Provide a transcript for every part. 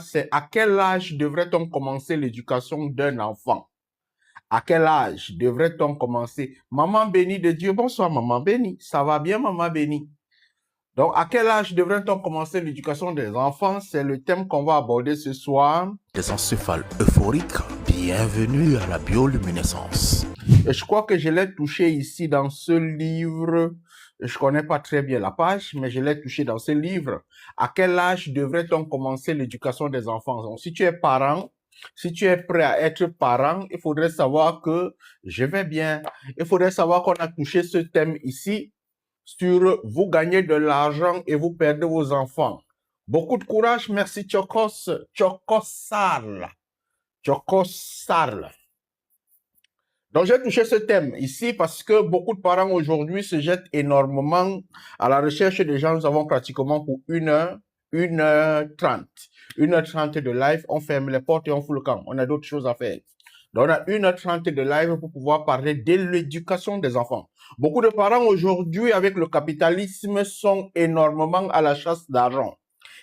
c'est à quel âge devrait-on commencer l'éducation d'un enfant? À quel âge devrait-on commencer? Maman bénie de Dieu, bonsoir maman bénie. Ça va bien maman bénie? Donc, à quel âge devrait-on commencer l'éducation des enfants? C'est le thème qu'on va aborder ce soir. Des encéphales euphoriques, bienvenue à la bioluminescence. Et je crois que je l'ai touché ici dans ce livre. Je connais pas très bien la page, mais je l'ai touché dans ce livre. À quel âge devrait-on commencer l'éducation des enfants? Donc, si tu es parent, si tu es prêt à être parent, il faudrait savoir que je vais bien. Il faudrait savoir qu'on a touché ce thème ici sur vous gagnez de l'argent et vous perdez vos enfants. Beaucoup de courage. Merci Chokosal. Donc, j'ai touché ce thème ici parce que beaucoup de parents aujourd'hui se jettent énormément à la recherche des gens. Nous avons pratiquement pour 1h30 de live. On ferme les portes et on fout le camp. On a d'autres choses à faire. Donc, on a 1h30 de live pour pouvoir parler de l'éducation des enfants. Beaucoup de parents aujourd'hui, avec le capitalisme, sont énormément à la chasse d'argent.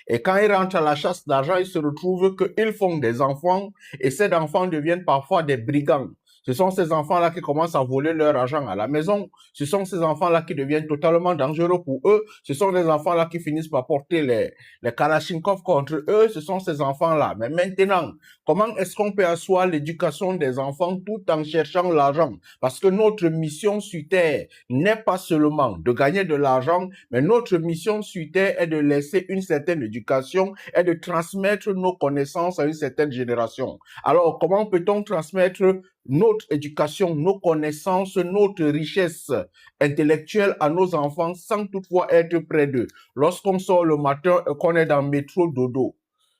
Et quand ils rentrent à la chasse d'argent, ils se retrouvent qu'ils font des enfants et ces enfants deviennent parfois des brigands. Ce sont ces enfants-là qui commencent à voler leur argent à la maison. Ce sont ces enfants-là qui deviennent totalement dangereux pour eux. Ce sont des enfants-là qui finissent par porter les Kalachnikov contre eux. Ce sont ces enfants-là. Mais maintenant, comment est-ce qu'on peut asseoir l'éducation des enfants tout en cherchant l'argent? Parce que notre mission sur Terre n'est pas seulement de gagner de l'argent, mais notre mission sur Terre est de laisser une certaine éducation et de transmettre nos connaissances à une certaine génération. Alors, comment peut-on transmettre notre éducation, nos connaissances, notre richesse intellectuelle à nos enfants sans toutefois être près d'eux? Lorsqu'on sort le matin et qu'on est dans le métro dodo,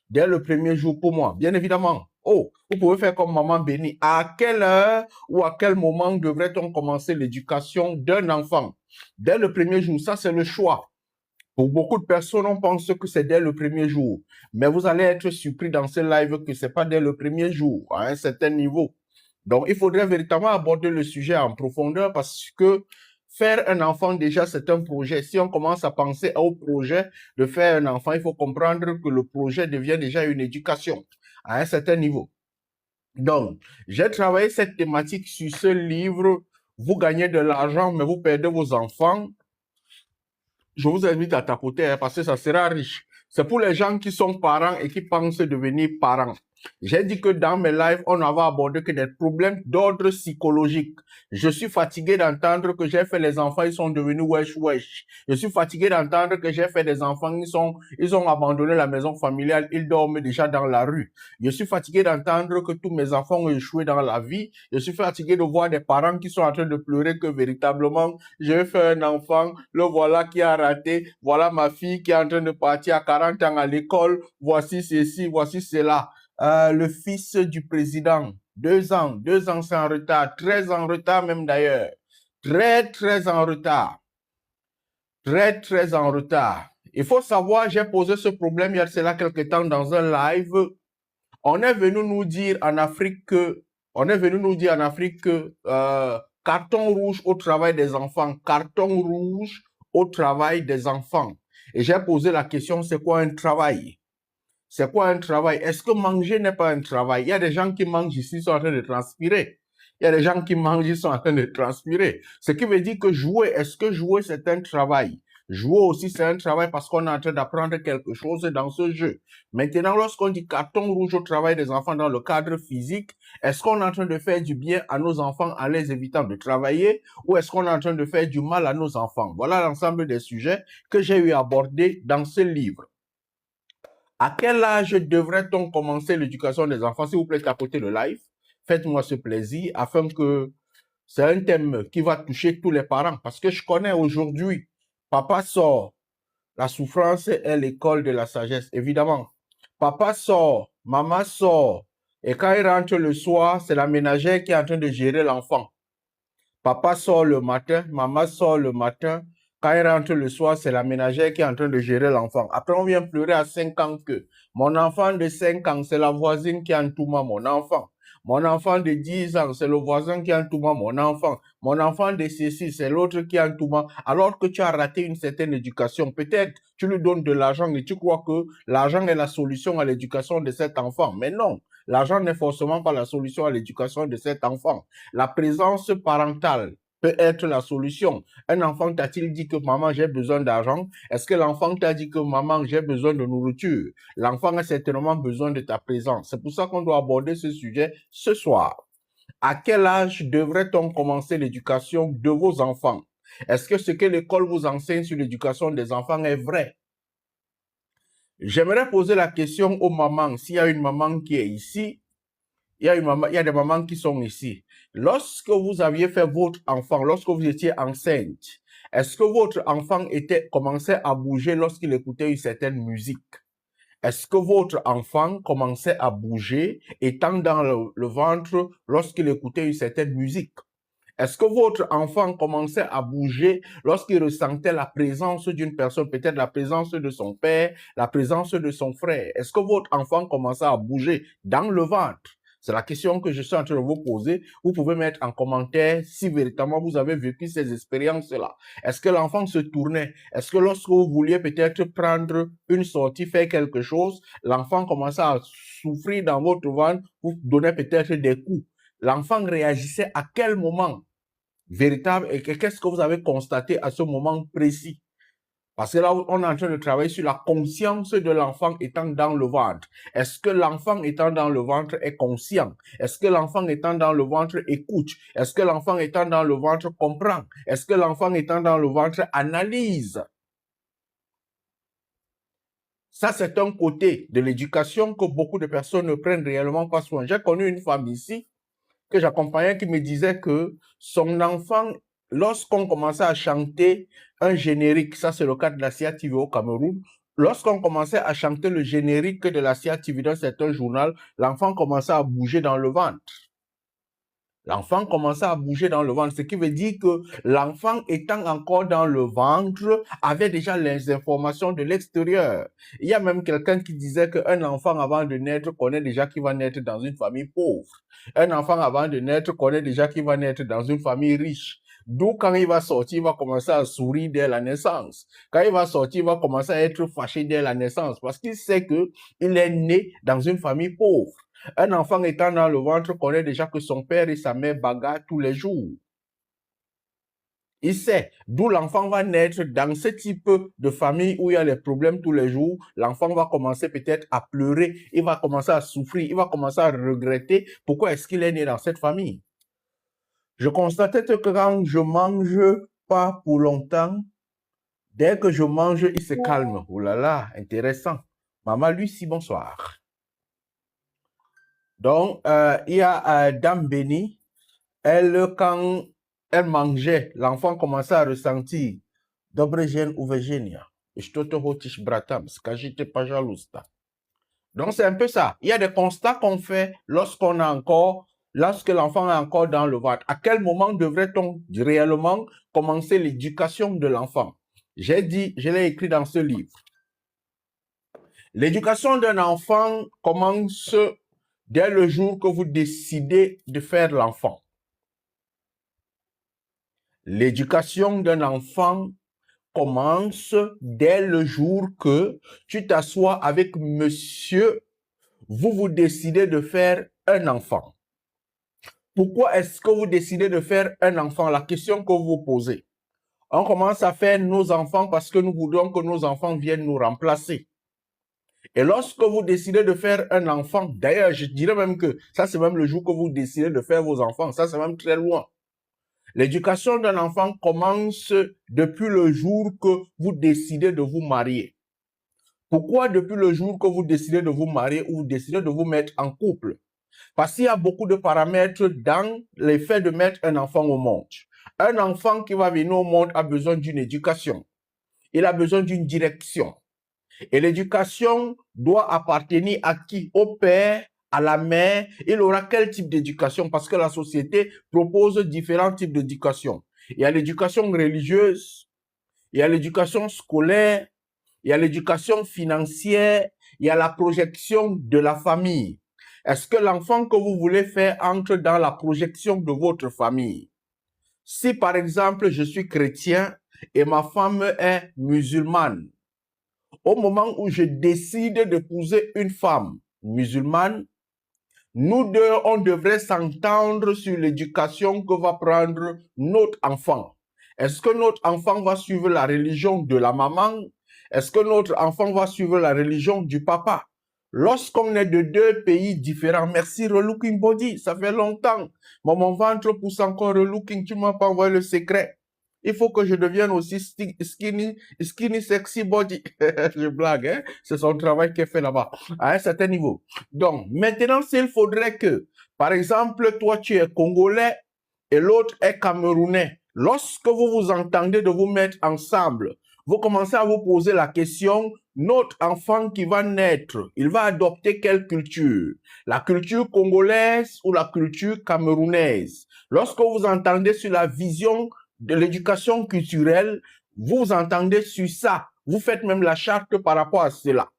dès le premier jour pour moi, bien évidemment. Oh, vous pouvez faire comme maman bénie. À quelle heure ou à quel moment devrait-on commencer l'éducation d'un enfant? Dès le premier jour, ça c'est le choix. Pour beaucoup de personnes, on pense que c'est dès le premier jour. Mais vous allez être surpris dans ce live que c'est pas dès le premier jour, à un certain niveau. Donc, il faudrait véritablement aborder le sujet en profondeur parce que faire un enfant, déjà, c'est un projet. Si on commence à penser au projet de faire un enfant, il faut comprendre que le projet devient déjà une éducation à un certain niveau. Donc, j'ai travaillé cette thématique sur ce livre. Vous gagnez de l'argent, mais vous perdez vos enfants. Je vous invite à tapoter parce que ça sera riche. C'est pour les gens qui sont parents et qui pensent devenir parents. J'ai dit que dans mes lives, on n'avait abordé que des problèmes d'ordre psychologique. Je suis fatigué d'entendre que j'ai fait les enfants, ils sont devenus wesh. Je suis fatigué d'entendre que j'ai fait des enfants, ils ont abandonné la maison familiale, ils dorment déjà dans la rue. Je suis fatigué d'entendre que tous mes enfants ont échoué dans la vie. Je suis fatigué de voir des parents qui sont en train de pleurer que véritablement, j'ai fait un enfant, le voilà qui a raté, voilà ma fille qui est en train de partir à 40 ans à l'école, voici ceci, voici cela. Le fils du président, 2 ans c'est en retard, 13 en retard même d'ailleurs, très en retard, très en retard. Il faut savoir, j'ai posé ce problème il y a cela quelque temps dans un live. On est venu nous dire en Afrique que, carton rouge au travail des enfants, carton rouge au travail des enfants. Et j'ai posé la question, c'est quoi un travail? C'est quoi un travail? Est-ce que manger n'est pas un travail? Il y a des gens qui mangent ici, ils sont en train de transpirer. Il y a des gens qui mangent, ils sont en train de transpirer. Ce qui veut dire que jouer, est-ce que jouer c'est un travail? Jouer aussi c'est un travail parce qu'on est en train d'apprendre quelque chose dans ce jeu. Maintenant, lorsqu'on dit carton rouge au travail des enfants dans le cadre physique, est-ce qu'on est en train de faire du bien à nos enfants en les évitant de travailler ou est-ce qu'on est en train de faire du mal à nos enfants? Voilà l'ensemble des sujets que j'ai eu à aborder dans ce livre. À quel âge devrait-on commencer l'éducation des enfants? S'il vous plaît, tapotez le live. Faites-moi ce plaisir afin que c'est un thème qui va toucher tous les parents. Parce que je connais aujourd'hui, papa sort, la souffrance est l'école de la sagesse, évidemment. Papa sort, maman sort. Et quand il rentre le soir, c'est la ménagère qui est en train de gérer l'enfant. Papa sort le matin, maman sort le matin. Quand il rentre le soir, c'est la ménagère qui est en train de gérer l'enfant. Après, on vient pleurer à 5 ans que mon enfant de 5 ans, c'est la voisine qui entoure mon enfant. Mon enfant de 10 ans, c'est le voisin qui entoure mon enfant. Mon enfant de ceci, c'est l'autre qui entoure. Alors que tu as raté une certaine éducation, peut-être tu lui donnes de l'argent et tu crois que l'argent est la solution à l'éducation de cet enfant. Mais non, l'argent n'est forcément pas la solution à l'éducation de cet enfant. La présence parentale peut être la solution. Un enfant t'a-t-il dit que maman, j'ai besoin d'argent? Est-ce que l'enfant t'a dit que maman, j'ai besoin de nourriture? L'enfant a certainement besoin de ta présence. C'est pour ça qu'on doit aborder ce sujet ce soir. À quel âge devrait-on commencer l'éducation de vos enfants? Est-ce que ce que l'école vous enseigne sur l'éducation des enfants est vrai? J'aimerais poser la question aux mamans. S'il y a une maman qui est ici, il y a des mamans qui sont ici. Lorsque vous aviez fait votre enfant, lorsque vous étiez enceinte, est-ce que votre enfant commençait à bouger lorsqu'il écoutait une certaine musique? Est-ce que votre enfant commençait à bouger étant dans le ventre lorsqu'il écoutait une certaine musique? Est-ce que votre enfant commençait à bouger lorsqu'il ressentait la présence d'une personne, peut-être la présence de son père, la présence de son frère? Est-ce que votre enfant commençait à bouger dans le ventre? C'est la question que je suis en train de vous poser. Vous pouvez mettre en commentaire si véritablement vous avez vécu ces expériences-là. Est-ce que l'enfant se tournait? Est-ce que lorsque vous vouliez peut-être prendre une sortie, faire quelque chose, l'enfant commençait à souffrir dans votre ventre, vous donnez peut-être des coups? L'enfant réagissait à quel moment véritable et qu'est-ce que vous avez constaté à ce moment précis? Parce que là, on est en train de travailler sur la conscience de l'enfant étant dans le ventre. Est-ce que l'enfant étant dans le ventre est conscient? Est-ce que l'enfant étant dans le ventre écoute? Est-ce que l'enfant étant dans le ventre comprend? Est-ce que l'enfant étant dans le ventre analyse? Ça, c'est un côté de l'éducation que beaucoup de personnes ne prennent réellement pas soin. J'ai connu une femme ici que j'accompagnais qui me disait que son enfant, lorsqu'on commençait à chanter un générique, ça c'est le cas de la CIA TV au Cameroun, lorsqu'on commençait à chanter le générique de la CIA TV dans certains journal, l'enfant commençait à bouger dans le ventre. L'enfant commençait à bouger dans le ventre, ce qui veut dire que l'enfant étant encore dans le ventre avait déjà les informations de l'extérieur. Il y a même quelqu'un qui disait qu'un enfant avant de naître connaît déjà qu'il va naître dans une famille pauvre. Un enfant avant de naître connaît déjà qu'il va naître dans une famille riche. D'où quand il va sortir, il va commencer à sourire dès la naissance. Quand il va sortir, il va commencer à être fâché dès la naissance parce qu'il sait qu'il est né dans une famille pauvre. Un enfant étant dans le ventre connaît déjà que son père et sa mère bagarrent tous les jours. Il sait d'où l'enfant va naître dans ce type de famille où il y a les problèmes tous les jours. L'enfant va commencer peut-être à pleurer, il va commencer à souffrir, il va commencer à regretter pourquoi est-ce qu'il est né dans cette famille. Je constatais que quand je mange pas pour longtemps, dès que je mange, il se calme. Oh là là, intéressant. Maman Lucie, bonsoir. Donc, il y a Dame Béni, elle, quand elle mangeait, l'enfant commençait à ressentir Dobregen ou Virginia. Je te hotish bratam, skajite pas jalouse. Donc, c'est un peu ça. Il y a des constats qu'on fait lorsque l'enfant est encore dans le ventre. À quel moment devrait-on réellement commencer l'éducation de l'enfant? J'ai dit, je l'ai écrit dans ce livre. L'éducation d'un enfant commence dès le jour que vous décidez de faire l'enfant. L'éducation d'un enfant commence dès le jour que tu t'assois avec monsieur, vous décidez de faire un enfant. Pourquoi est-ce que vous décidez de faire un enfant? La question que vous vous posez. On commence à faire nos enfants parce que nous voudrions que nos enfants viennent nous remplacer. Et lorsque vous décidez de faire un enfant, d'ailleurs, je dirais même que ça, c'est même le jour que vous décidez de faire vos enfants. Ça, c'est même très loin. L'éducation d'un enfant commence depuis le jour que vous décidez de vous marier. Pourquoi depuis le jour que vous décidez de vous marier ou vous décidez de vous mettre en couple? Parce qu'il y a beaucoup de paramètres dans l'effet de mettre un enfant au monde. Un enfant qui va venir au monde a besoin d'une éducation. Il a besoin d'une direction. Et l'éducation doit appartenir à qui? Au père, à la mère. Il aura quel type d'éducation? Parce que la société propose différents types d'éducation. Il y a l'éducation religieuse, il y a l'éducation scolaire, il y a l'éducation financière, il y a la projection de la famille. Est-ce que l'enfant que vous voulez faire entre dans la projection de votre famille? Si par exemple, je suis chrétien et ma femme est musulmane, au moment où je décide d'épouser une femme musulmane, nous deux, on devrait s'entendre sur l'éducation que va prendre notre enfant. Est-ce que notre enfant va suivre la religion de la maman? Est-ce que notre enfant va suivre la religion du papa? Lorsqu'on est de deux pays différents, merci Relooking Body, ça fait longtemps. Mon ventre pousse encore Relooking, tu m'as pas envoyé le secret. Il faut que je devienne aussi skinny sexy body. Je blague, hein? C'est son travail qui est fait là-bas, à un certain niveau. Donc, maintenant, s'il faudrait que, par exemple, toi, tu es congolais et l'autre est camerounais, lorsque vous vous entendez de vous mettre ensemble, vous commencez à vous poser la question, notre enfant qui va naître, il va adopter quelle culture? La culture congolaise ou la culture camerounaise? Lorsque vous entendez sur la vision de l'éducation culturelle, vous entendez sur ça. Vous faites même la charte par rapport à cela.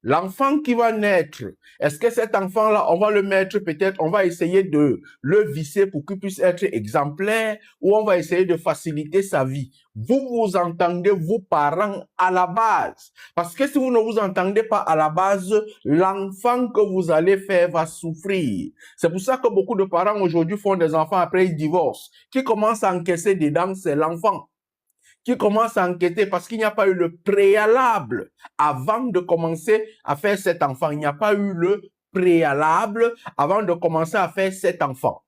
L'enfant qui va naître, est-ce que cet enfant-là, on va le mettre peut-être, on va essayer de le visser pour qu'il puisse être exemplaire ou on va essayer de faciliter sa vie? Vous vous entendez, vous parents, à la base. Parce que si vous ne vous entendez pas à la base, l'enfant que vous allez faire va souffrir. C'est pour ça que beaucoup de parents aujourd'hui font des enfants après ils divorcent. Qui commence à encaisser dedans, c'est l'enfant qui commence à enquêter parce qu'il n'y a pas eu le préalable avant de commencer à faire cet enfant. Il n'y a pas eu le préalable avant de commencer à faire cet enfant.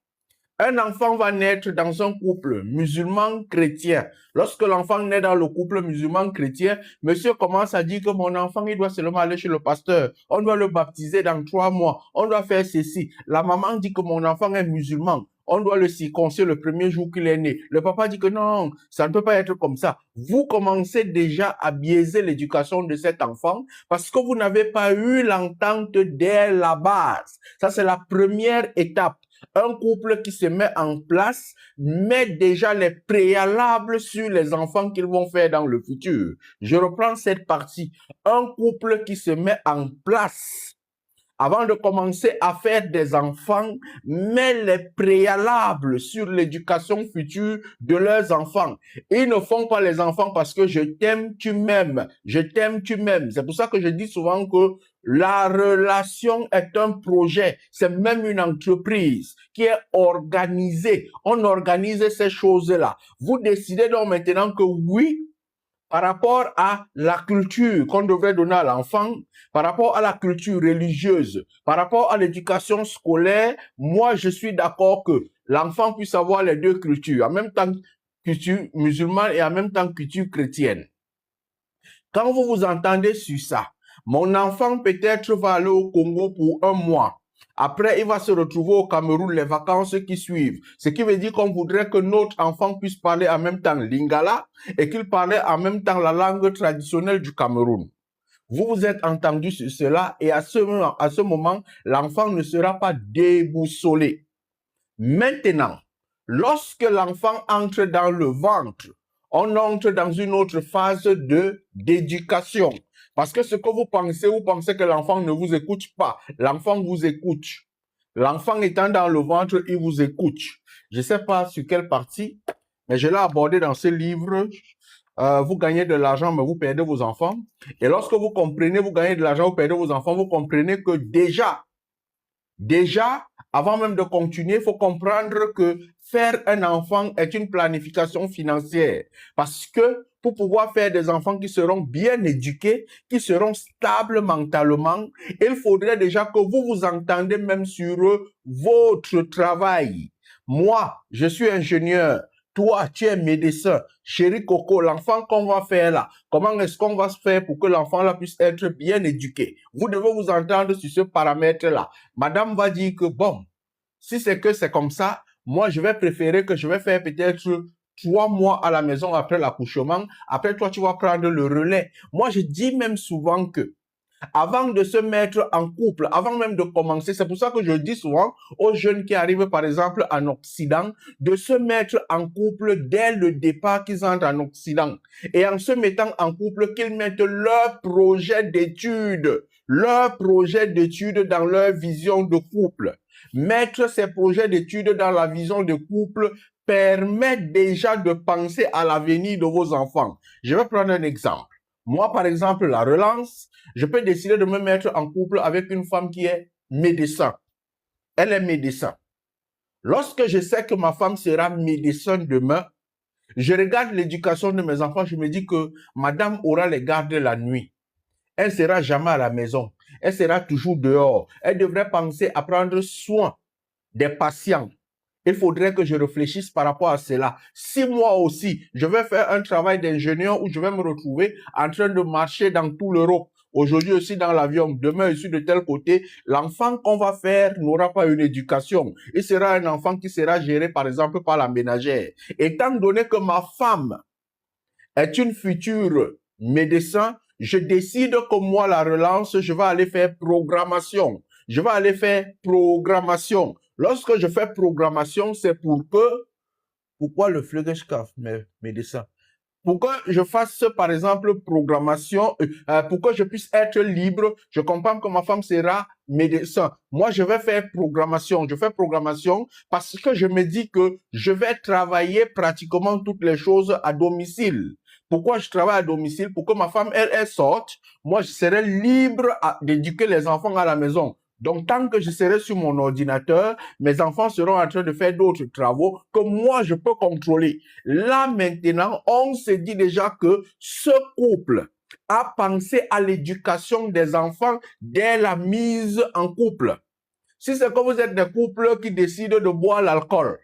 Un enfant va naître dans un couple musulman-chrétien. Lorsque l'enfant naît dans le couple musulman-chrétien, monsieur commence à dire que mon enfant, il doit seulement aller chez le pasteur. On doit le baptiser dans 3 mois. On doit faire ceci. La maman dit que mon enfant est musulman. On doit le circoncire le premier jour qu'il est né. Le papa dit que non, ça ne peut pas être comme ça. Vous commencez déjà à biaiser l'éducation de cet enfant parce que vous n'avez pas eu l'entente dès la base. Ça, c'est la première étape. Un couple qui se met en place met déjà les préalables sur les enfants qu'ils vont faire dans le futur. Je reprends cette partie. Un couple qui se met en place avant de commencer à faire des enfants, met les préalables sur l'éducation future de leurs enfants. Ils ne font pas les enfants parce que je t'aime, tu m'aimes. Je t'aime, tu m'aimes. C'est pour ça que je dis souvent que la relation est un projet. C'est même une entreprise qui est organisée. On organise ces choses-là. Vous décidez donc maintenant que oui, par rapport à la culture qu'on devrait donner à l'enfant, par rapport à la culture religieuse, par rapport à l'éducation scolaire, moi, je suis d'accord que l'enfant puisse avoir les deux cultures, en même temps culture musulmane et en même temps culture chrétienne. Quand vous vous entendez sur ça, mon enfant peut-être va aller au Congo pour 1 mois. Après, il va se retrouver au Cameroun les vacances qui suivent. Ce qui veut dire qu'on voudrait que notre enfant puisse parler en même temps lingala et qu'il parle en même temps la langue traditionnelle du Cameroun. Vous vous êtes entendu sur cela et à ce moment, l'enfant ne sera pas déboussolé. Maintenant, lorsque l'enfant entre dans le ventre, on entre dans une autre phase d'éducation. Parce que ce que vous pensez que l'enfant ne vous écoute pas. L'enfant vous écoute. L'enfant étant dans le ventre, il vous écoute. Je ne sais pas sur quelle partie, mais je l'ai abordé dans ce livre. Vous gagnez de l'argent, mais vous perdez vos enfants. Et lorsque vous comprenez, vous gagnez de l'argent, vous perdez vos enfants, vous comprenez que déjà, avant même de continuer, il faut comprendre que faire un enfant est une planification financière. Parce que pour pouvoir faire des enfants qui seront bien éduqués, qui seront stables mentalement, il faudrait déjà que vous vous entendez même sur votre travail. Moi, je suis ingénieur. Toi, tu es médecin. Chéri Coco, l'enfant qu'on va faire là, comment est-ce qu'on va se faire pour que l'enfant là puisse être bien éduqué? Vous devez vous entendre sur ce paramètre-là. Madame va dire que bon, si c'est que c'est comme ça, moi, je vais préférer que je vais faire peut-être 3 mois à la maison après l'accouchement. Après, toi, tu vas prendre le relais. Moi, je dis même souvent que avant de se mettre en couple, avant même de commencer, c'est pour ça que je dis souvent aux jeunes qui arrivent par exemple en Occident, de se mettre en couple dès le départ qu'ils entrent en Occident. Et en se mettant en couple, qu'ils mettent leur projet d'études leur projet d'études dans leur vision de couple. Mettre ces projets d'études dans la vision de couple permet déjà de penser à l'avenir de vos enfants. Je vais prendre un exemple. Moi, par exemple, la relance, je peux décider de me mettre en couple avec une femme qui est médecin. Elle est médecin. Lorsque je sais que ma femme sera médecin demain, je regarde l'éducation de mes enfants, je me dis que madame aura les gardes la nuit. Elle ne sera jamais à la maison. Elle sera toujours dehors. Elle devrait penser à prendre soin des patients. Il faudrait que je réfléchisse par rapport à cela. Si moi aussi, je vais faire un travail d'ingénieur où je vais me retrouver en train de marcher dans tout l'Europe, aujourd'hui aussi dans l'avion, demain aussi de tel côté, l'enfant qu'on va faire n'aura pas une éducation. Il sera un enfant qui sera géré par exemple par la ménagère. Étant donné que ma femme est une future médecin, je décide que moi, la relance, je vais aller faire programmation. Je vais aller faire programmation. Lorsque je fais programmation, c'est pour que, pourquoi le Flügelschaf, médecin? Pour que je fasse, par exemple, programmation, pour que je puisse être libre, je comprends que ma femme sera médecin. Moi, je vais faire programmation. Je fais programmation parce que je me dis que je vais travailler pratiquement toutes les choses à domicile. Pourquoi je travaille à domicile? Pour que ma femme, elle sorte. Moi, je serai libre d'éduquer les enfants à la maison. Donc, tant que je serai sur mon ordinateur, mes enfants seront en train de faire d'autres travaux que moi, je peux contrôler. Là, maintenant, on se dit déjà que ce couple a pensé à l'éducation des enfants dès la mise en couple. Si c'est que vous êtes des couples qui décident de boire l'alcool,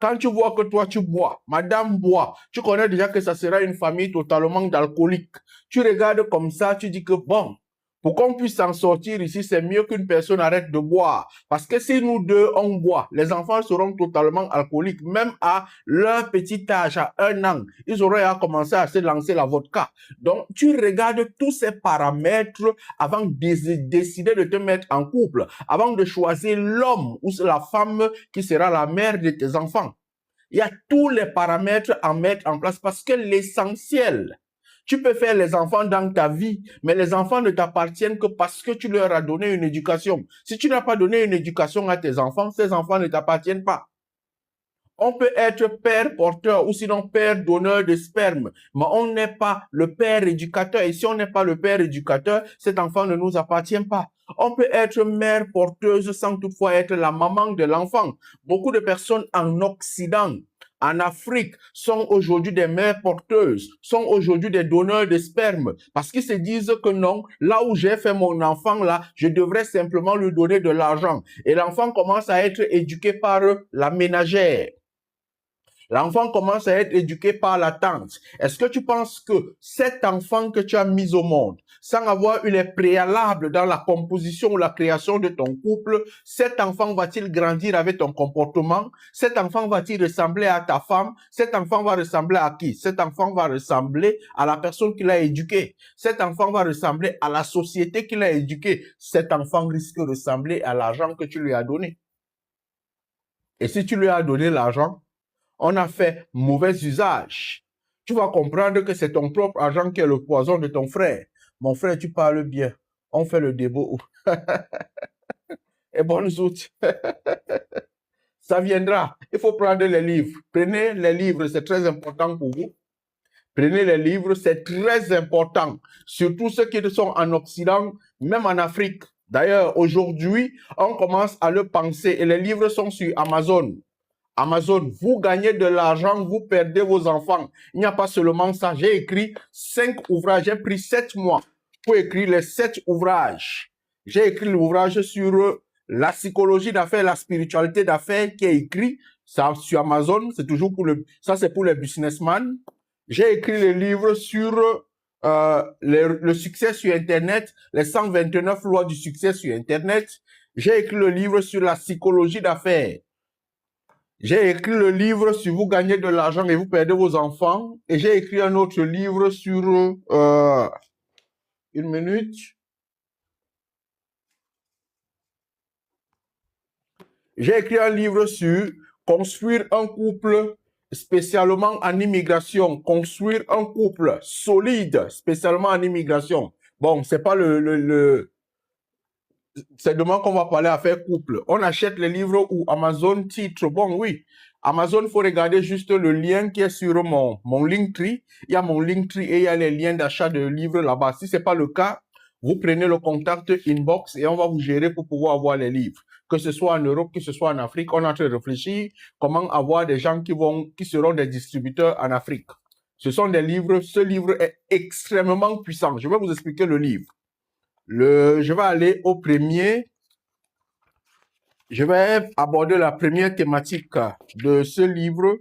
quand tu vois que toi tu bois, madame boit, tu connais déjà que ça sera une famille totalement d'alcooliques. Tu regardes comme ça, tu dis que bon, pour qu'on puisse s'en sortir ici, c'est mieux qu'une personne arrête de boire. Parce que si nous deux, on boit, les enfants seront totalement alcooliques. Même à leur petit âge, à 1 an, ils auraient à commencer à se lancer la vodka. Donc, tu regardes tous ces paramètres avant de décider de te mettre en couple, avant de choisir l'homme ou la femme qui sera la mère de tes enfants. Il y a tous les paramètres à mettre en place parce que l'essentiel, tu peux faire les enfants dans ta vie, mais les enfants ne t'appartiennent que parce que tu leur as donné une éducation. Si tu n'as pas donné une éducation à tes enfants, ces enfants ne t'appartiennent pas. On peut être père porteur ou sinon père donneur de sperme, mais on n'est pas le père éducateur. Et si on n'est pas le père éducateur, cet enfant ne nous appartient pas. On peut être mère porteuse sans toutefois être la maman de l'enfant. Beaucoup de personnes en Occident, en Afrique, sont aujourd'hui des mères porteuses, sont aujourd'hui des donneurs de sperme, parce qu'ils se disent que non, là où j'ai fait mon enfant, là, je devrais simplement lui donner de l'argent. Et l'enfant commence à être éduqué par la ménagère. L'enfant commence à être éduqué par la tante. Est-ce que tu penses que cet enfant que tu as mis au monde, sans avoir eu les préalables dans la composition ou la création de ton couple, cet enfant va-t-il grandir avec ton comportement? Cet enfant va-t-il ressembler à ta femme? Cet enfant va ressembler à qui? Cet enfant va ressembler à la personne qui l'a éduqué. Cet enfant va ressembler à la société qui l'a éduqué. Cet enfant risque de ressembler à l'argent que tu lui as donné. Et si tu lui as donné l'argent, on a fait mauvais usage. Tu vas comprendre que c'est ton propre argent qui est le poison de ton frère. Mon frère, tu parles bien. On fait le débat. Et bonne zout. Ça viendra. Il faut prendre les livres. Prenez les livres, c'est très important pour vous. Prenez les livres, c'est très important. Surtout ceux qui sont en Occident, même en Afrique. D'ailleurs, aujourd'hui, on commence à le penser et les livres sont sur Amazon. Amazon, vous gagnez de l'argent, vous perdez vos enfants. Il n'y a pas seulement ça. J'ai écrit 5 ouvrages. J'ai pris 7 mois pour écrire les 7 ouvrages. J'ai écrit l'ouvrage sur la psychologie d'affaires, la spiritualité d'affaires qui est écrit ça, sur Amazon. C'est toujours pour ça c'est pour les businessmen. J'ai écrit le livre sur le succès sur Internet, les 129 lois du succès sur Internet. J'ai écrit le livre sur la psychologie d'affaires. J'ai écrit le livre sur vous gagnez de l'argent et vous perdez vos enfants. Et j'ai écrit un autre livre sur... une minute. J'ai écrit un livre sur construire un couple spécialement en immigration. Construire un couple solide spécialement en immigration. Bon, c'est pas le c'est demain qu'on va parler affaire couple. On achète les livres où Amazon titre. Bon, oui. Amazon, il faut regarder juste le lien qui est sur mon Linktree. Il y a mon Linktree et il y a les liens d'achat de livres là-bas. Si ce n'est pas le cas, vous prenez le contact inbox et on va vous gérer pour pouvoir avoir les livres. Que ce soit en Europe, que ce soit en Afrique, on est en train de réfléchir comment avoir des gens qui seront des distributeurs en Afrique. Ce sont des livres, ce livre est extrêmement puissant. Je vais vous expliquer le livre. Je vais aller au premier. Je vais aborder la première thématique de ce livre.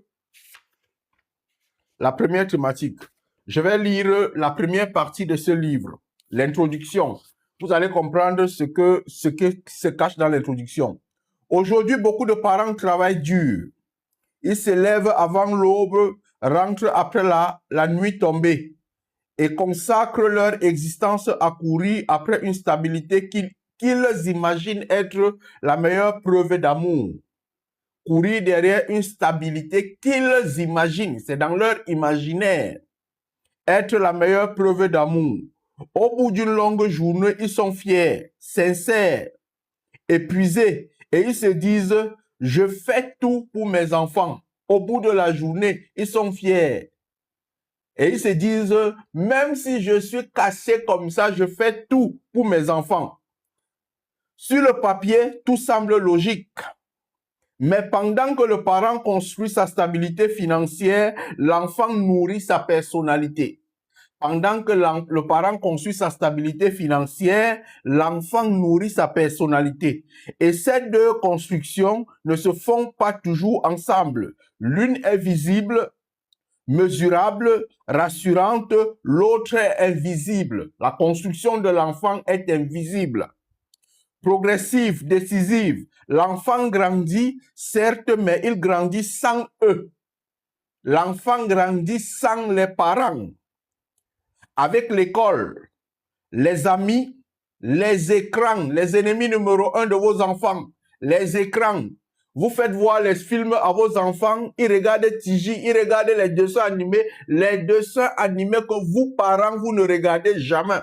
La première thématique. Je vais lire la première partie de ce livre, l'introduction. Vous allez comprendre ce qui se cache dans l'introduction. Aujourd'hui, beaucoup de parents travaillent dur. Ils se lèvent avant l'aube, rentrent après la nuit tombée et consacrent leur existence à courir après une stabilité qu'ils imaginent être la meilleure preuve d'amour. Courir derrière une stabilité qu'ils imaginent, c'est dans leur imaginaire, être la meilleure preuve d'amour. Au bout d'une longue journée, ils sont fiers, sincères, épuisés et ils se disent « Je fais tout pour mes enfants ». Au bout de la journée, ils sont fiers. Et ils se disent, même si je suis cassé comme ça, je fais tout pour mes enfants. Sur le papier, tout semble logique. Mais pendant que le parent construit sa stabilité financière, l'enfant nourrit sa personnalité. Pendant que le parent construit sa stabilité financière, l'enfant nourrit sa personnalité. Et ces deux constructions ne se font pas toujours ensemble. L'une est visible, mesurable, rassurante, l'autre est invisible. La construction de l'enfant est invisible. Progressive, décisive. L'enfant grandit, certes, mais il grandit sans eux. L'enfant grandit sans les parents. Avec l'école, les amis, les écrans, les ennemis numéro 1 de vos enfants, les écrans. Vous faites voir les films à vos enfants, ils regardent Tiji, ils regardent les dessins animés que vous, parents, vous ne regardez jamais.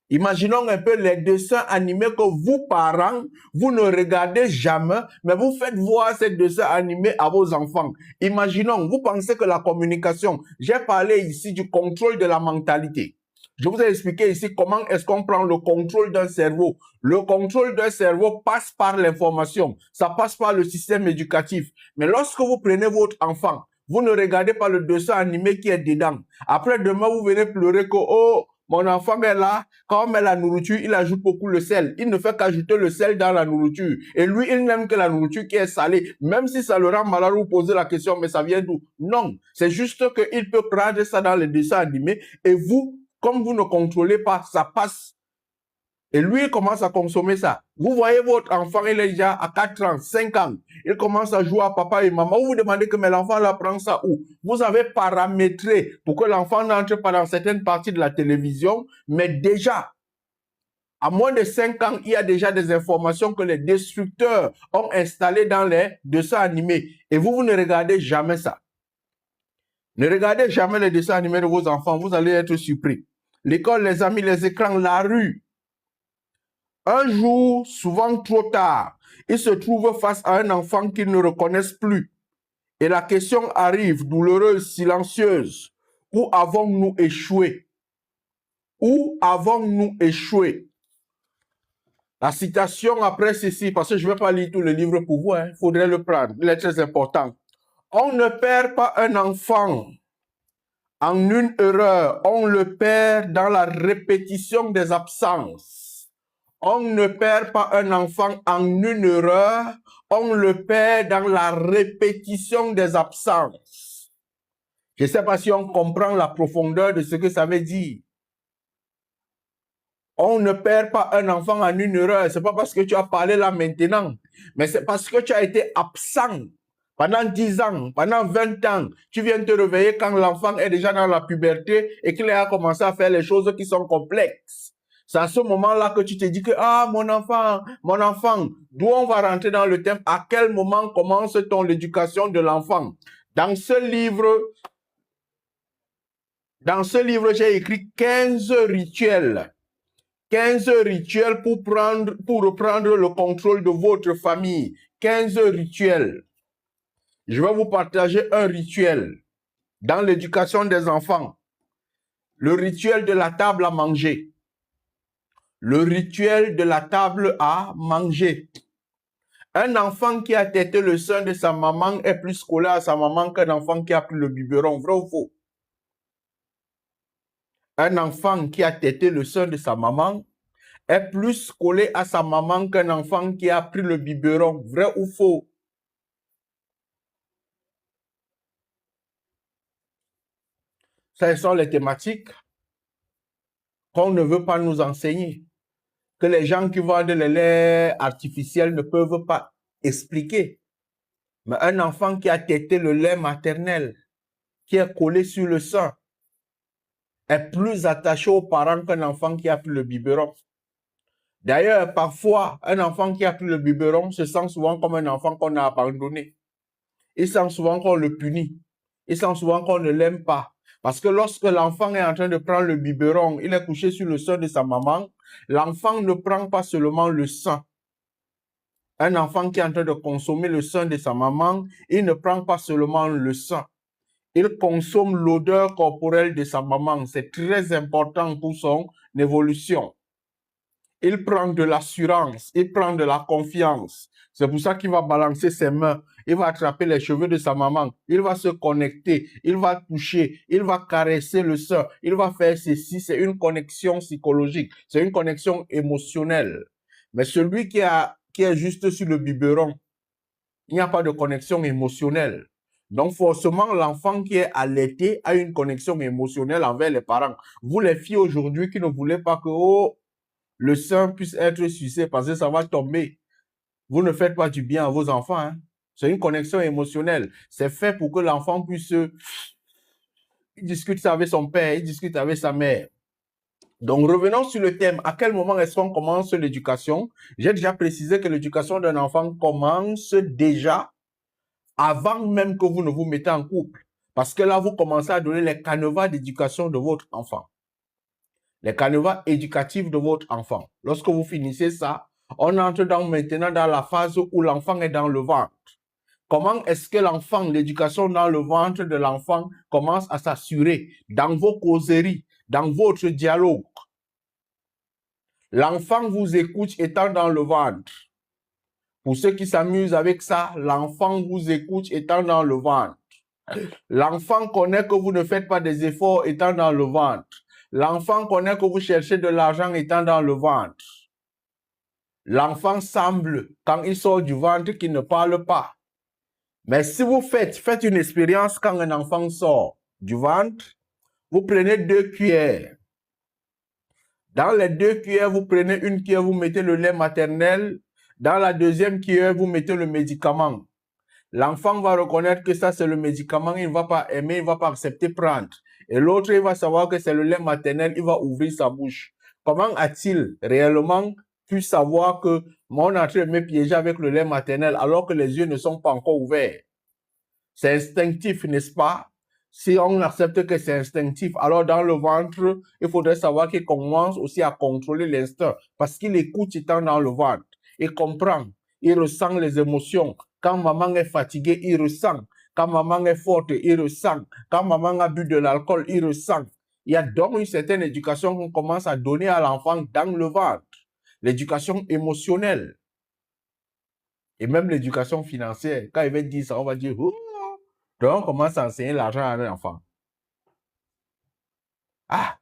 Imaginons un peu les dessins animés que vous, parents, vous ne regardez jamais, mais vous faites voir ces dessins animés à vos enfants. Imaginons, vous pensez que la communication, j'ai parlé ici du contrôle de la mentalité. Je vous ai expliqué ici comment est-ce qu'on prend le contrôle d'un cerveau. Le contrôle d'un cerveau passe par l'information, ça passe par le système éducatif. Mais lorsque vous prenez votre enfant, vous ne regardez pas le dessin animé qui est dedans. Après demain, vous venez pleurer que, oh, mon enfant est là, quand on met la nourriture, il ajoute beaucoup le sel. Il ne fait qu'ajouter le sel dans la nourriture. Et lui, il n'aime que la nourriture qui est salée. Même si ça le rend malade, vous posez la question, mais ça vient d'où? Non, c'est juste qu'il peut prendre ça dans les dessins animés. Et vous, comme vous ne contrôlez pas, ça passe. Et lui, il commence à consommer ça. Vous voyez votre enfant, il est déjà à 4 ans, 5 ans. Il commence à jouer à papa et maman. Vous vous demandez que mais l'enfant là prend ça où? Vous avez paramétré pour que l'enfant n'entre pas dans certaines parties de la télévision. Mais déjà, à moins de 5 ans, il y a déjà des informations que les destructeurs ont installées dans les dessins animés. Et vous ne regardez jamais ça. Ne regardez jamais les dessins animés de vos enfants. Vous allez être surpris. L'école, les amis, les écrans, la rue. Un jour, souvent trop tard, ils se trouvent face à un enfant qu'ils ne reconnaissent plus. Et la question arrive, douloureuse, silencieuse. Où avons-nous échoué? Où avons-nous échoué? La citation après ceci, parce que je ne vais pas lire tout le livre pour vous, il faudrait le prendre, il est très important. On ne perd pas un enfant en une erreur, on le perd dans la répétition des absences. On ne perd pas un enfant en une erreur, on le perd dans la répétition des absences. Je ne sais pas si on comprend la profondeur de ce que ça veut dire. On ne perd pas un enfant en une erreur. Ce n'est pas parce que tu as parlé là maintenant, mais c'est parce que tu as été absent pendant 10 ans, pendant 20 ans. Tu viens te réveiller quand l'enfant est déjà dans la puberté et qu'il a commencé à faire les choses qui sont complexes. C'est à ce moment-là que tu te dis que, ah, mon enfant, d'où on va rentrer dans le thème, à quel moment commence-t-on l'éducation de l'enfant? Dans ce livre, j'ai écrit 15 rituels 15 rituels pour reprendre le contrôle de votre famille. 15 rituels. Je vais vous partager un rituel dans l'éducation des enfants. Le rituel de la table à manger. Le rituel de la table à manger. Un enfant qui a tété le sein de sa maman est plus collé à sa maman qu'un enfant qui a pris le biberon. Vrai ou faux? Un enfant qui a tété le sein de sa maman est plus collé à sa maman qu'un enfant qui a pris le biberon. Vrai ou faux? Ce sont les thématiques qu'on ne veut pas nous enseigner, que les gens qui vendent les laits artificiels ne peuvent pas expliquer. Mais un enfant qui a tété le lait maternel, qui est collé sur le sein, est plus attaché aux parents qu'un enfant qui a pris le biberon. D'ailleurs, parfois, un enfant qui a pris le biberon se sent souvent comme un enfant qu'on a abandonné. Il sent souvent qu'on le punit. Il sent souvent qu'on ne l'aime pas. Parce que lorsque l'enfant est en train de prendre le biberon, il est couché sur le sein de sa maman, l'enfant ne prend pas seulement le sein. Un enfant qui est en train de consommer le sein de sa maman, il ne prend pas seulement le sein. Il consomme l'odeur corporelle de sa maman. C'est très important pour son évolution. Il prend de l'assurance, il prend de la confiance. C'est pour ça qu'il va balancer ses mains, il va attraper les cheveux de sa maman, il va se connecter, il va toucher, il va caresser le sein, il va faire ceci. C'est une connexion psychologique, c'est une connexion émotionnelle. Mais celui qui est juste sur le biberon, il n'y a pas de connexion émotionnelle. Donc forcément, l'enfant qui est allaité a une connexion émotionnelle envers les parents. Vous les filles aujourd'hui qui ne voulez pas que le sein puisse être sucé parce que ça va tomber. Vous ne faites pas du bien à vos enfants. Hein? C'est une connexion émotionnelle. C'est fait pour que l'enfant puisse... Il discute avec son père, il discute avec sa mère. Donc, revenons sur le thème. À quel moment est-ce qu'on commence l'éducation? J'ai déjà précisé que l'éducation d'un enfant commence déjà avant même que vous ne vous mettez en couple. Parce que là, vous commencez à donner les canevas d'éducation de votre enfant. Les canevas éducatifs de votre enfant. Lorsque vous finissez ça, on entre maintenant dans la phase où l'enfant est dans le ventre. Comment est-ce que l'enfant, l'éducation dans le ventre de l'enfant commence à s'assurer dans vos causeries, dans votre dialogue? L'enfant vous écoute étant dans le ventre. Pour ceux qui s'amusent avec ça, l'enfant vous écoute étant dans le ventre. L'enfant connaît que vous ne faites pas des efforts étant dans le ventre. L'enfant connaît que vous cherchez de l'argent étant dans le ventre. L'enfant semble, quand il sort du ventre, qu'il ne parle pas. Mais si vous faites une expérience quand un enfant sort du ventre, vous prenez 2 cuillères. Dans les 2 cuillères, vous prenez une cuillère, vous mettez le lait maternel. Dans la deuxième cuillère, vous mettez le médicament. L'enfant va reconnaître que ça, c'est le médicament, il ne va pas aimer, il ne va pas accepter prendre. Et l'autre, il va savoir que c'est le lait maternel, il va ouvrir sa bouche. Comment a-t-il réellement pu savoir que mon entrée me piégeait avec le lait maternel alors que les yeux ne sont pas encore ouverts? C'est instinctif, n'est-ce pas? Si on accepte que c'est instinctif, alors dans le ventre, il faudrait savoir qu'il commence aussi à contrôler l'instinct parce qu'il écoute étant dans le ventre. Il comprend, il ressent les émotions. Quand maman est fatiguée, il ressent. Quand maman est forte, il ressent. Quand maman a bu de l'alcool, il ressent. Il y a donc une certaine éducation qu'on commence à donner à l'enfant dans le ventre. L'éducation émotionnelle. Et même l'éducation financière. Quand il va dire ça, on va dire, oh. Donc on commence à enseigner l'argent à un enfant. Ah,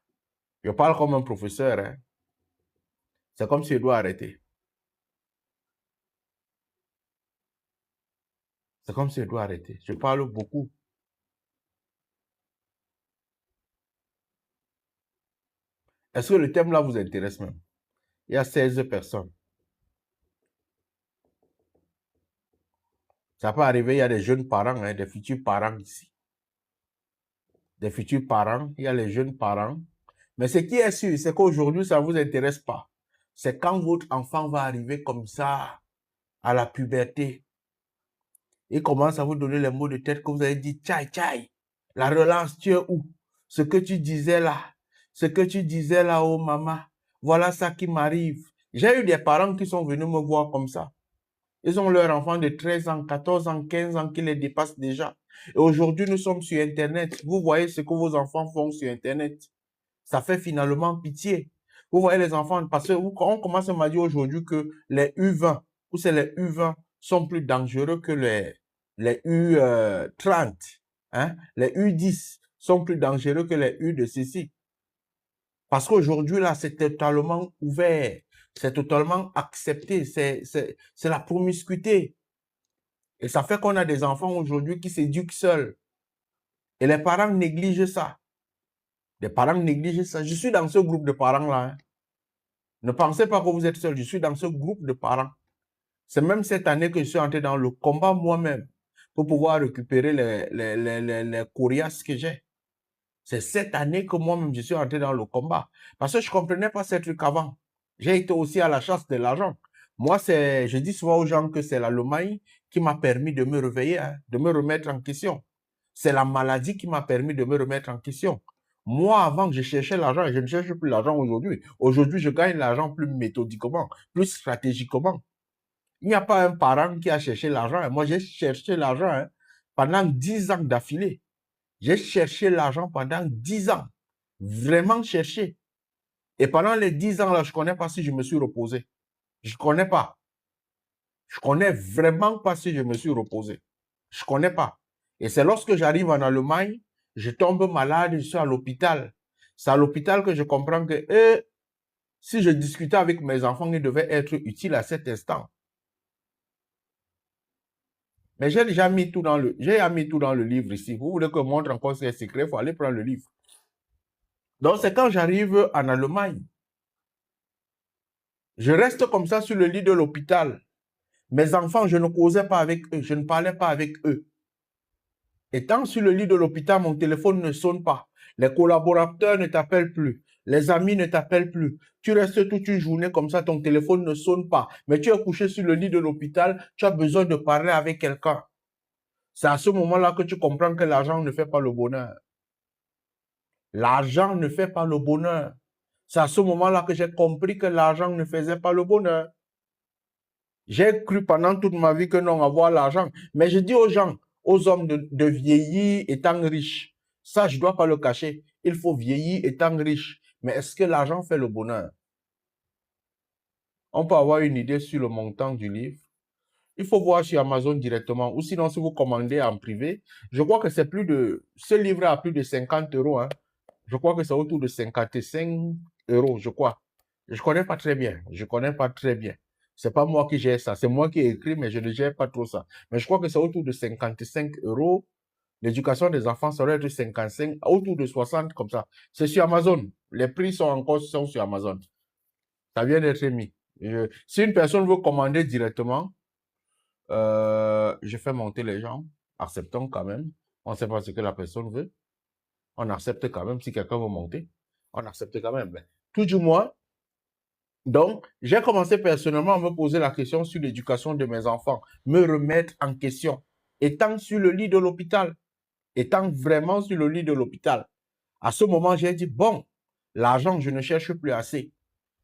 je parle comme un professeur. Hein. C'est comme s'il doit arrêter. C'est comme s'il doit arrêter. Je parle beaucoup. Est-ce que le thème là vous intéresse même? Il y a 16 personnes. Ça peut arriver, il y a des jeunes parents, hein, des futurs parents ici. Des futurs parents, il y a les jeunes parents. Mais ce qui est sûr, c'est qu'aujourd'hui, ça ne vous intéresse pas. C'est quand votre enfant va arriver comme ça à la puberté. Il commence à vous donner les mots de tête que vous avez dit, tchaï, tchaï. La relance, tu es où? Ce que tu disais là, oh maman. voilà ça qui m'arrive. J'ai eu des parents qui sont venus me voir comme ça. Ils ont leur enfant de 13 ans, 14 ans, 15 ans qui les dépasse déjà. Et aujourd'hui, nous sommes sur Internet. Vous voyez ce que vos enfants font sur Internet. Ça fait finalement pitié. Vous voyez les enfants, parce qu'on commence à me dire aujourd'hui que les U20, ou c'est les U20, sont plus dangereux que les U30. Hein? Les U10 sont plus dangereux que les U de ceci. Parce qu'aujourd'hui, là, c'est totalement ouvert. C'est totalement accepté. C'est la promiscuité. Et ça fait qu'on a des enfants aujourd'hui qui s'éduquent seuls. Et les parents négligent ça. Les parents négligent ça. Je suis dans ce groupe de parents-là. Hein. Ne pensez pas que vous êtes seul. Je suis dans ce groupe de parents. C'est même cette année que je suis entré dans le combat moi-même pour pouvoir récupérer les coriaces que j'ai. C'est cette année que moi-même je suis entré dans le combat. Parce que je ne comprenais pas ces trucs avant. J'ai été aussi à la chasse de l'argent. Moi, je dis souvent aux gens que c'est l'Allemagne qui m'a permis de me réveiller, hein, de me remettre en question. C'est la maladie qui m'a permis de me remettre en question. Moi, avant, je cherchais l'argent et je ne cherche plus l'argent aujourd'hui. Aujourd'hui, je gagne l'argent plus méthodiquement, plus stratégiquement. Il n'y a pas un parent qui a cherché l'argent. Moi, j'ai cherché l'argent hein, pendant 10 ans d'affilée. J'ai cherché l'argent pendant 10 ans. Vraiment cherché. Et pendant les 10 ans, là, je ne connais pas si je me suis reposé. Je ne connais pas. Je ne connais vraiment pas si je me suis reposé. Je ne connais pas. Et c'est lorsque j'arrive en Allemagne, je tombe malade, je suis à l'hôpital. C'est à l'hôpital que je comprends que si je discutais avec mes enfants, ils devaient être utiles à cet instant. Mais j'ai déjà mis tout dans le livre ici. Vous voulez que je montre encore ces secrets, il faut aller prendre le livre. Donc, c'est quand j'arrive en Allemagne. Je reste comme ça sur le lit de l'hôpital. Mes enfants, je ne causais pas avec eux, je ne parlais pas avec eux. Étant sur le lit de l'hôpital, mon téléphone ne sonne pas. Les collaborateurs ne t'appellent plus. Les amis ne t'appellent plus. Tu restes toute une journée comme ça, ton téléphone ne sonne pas. Mais tu es couché sur le lit de l'hôpital, tu as besoin de parler avec quelqu'un. C'est à ce moment-là que tu comprends que l'argent ne fait pas le bonheur. L'argent ne fait pas le bonheur. C'est à ce moment-là que j'ai compris que l'argent ne faisait pas le bonheur. J'ai cru pendant toute ma vie que non, avoir l'argent. Mais je dis aux gens, aux hommes de vieillir étant riches. Ça, je ne dois pas le cacher. Il faut vieillir étant riche. Mais est-ce que l'argent fait le bonheur? On peut avoir une idée sur le montant du livre. Il faut voir sur Amazon directement. Ou sinon, si vous commandez en privé, je crois que c'est plus de... Ce livre a plus de 50 €. Hein. Je crois que c'est autour de 55 €, je crois. Je ne connais pas très bien. Je ne connais pas très bien. C'est pas moi qui gère ça. C'est moi qui ai écrit, mais je ne gère pas trop ça. Mais je crois que c'est autour de 55 €. L'éducation des enfants, ça doit être 55, autour de 60, comme ça. C'est sur Amazon. Les prix sont sur Amazon. Ça vient d'être mis. Si une personne veut commander directement, je fais monter les gens. Acceptons quand même. On ne sait pas ce que la personne veut. On accepte quand même. Si quelqu'un veut monter, on accepte quand même. Mais, tout du moins, donc, j'ai commencé personnellement à me poser la question sur l'éducation de mes enfants, me remettre en question, étant sur le lit de l'hôpital, étant vraiment sur le lit de l'hôpital. À ce moment, j'ai dit, bon, l'argent, je ne cherche plus assez.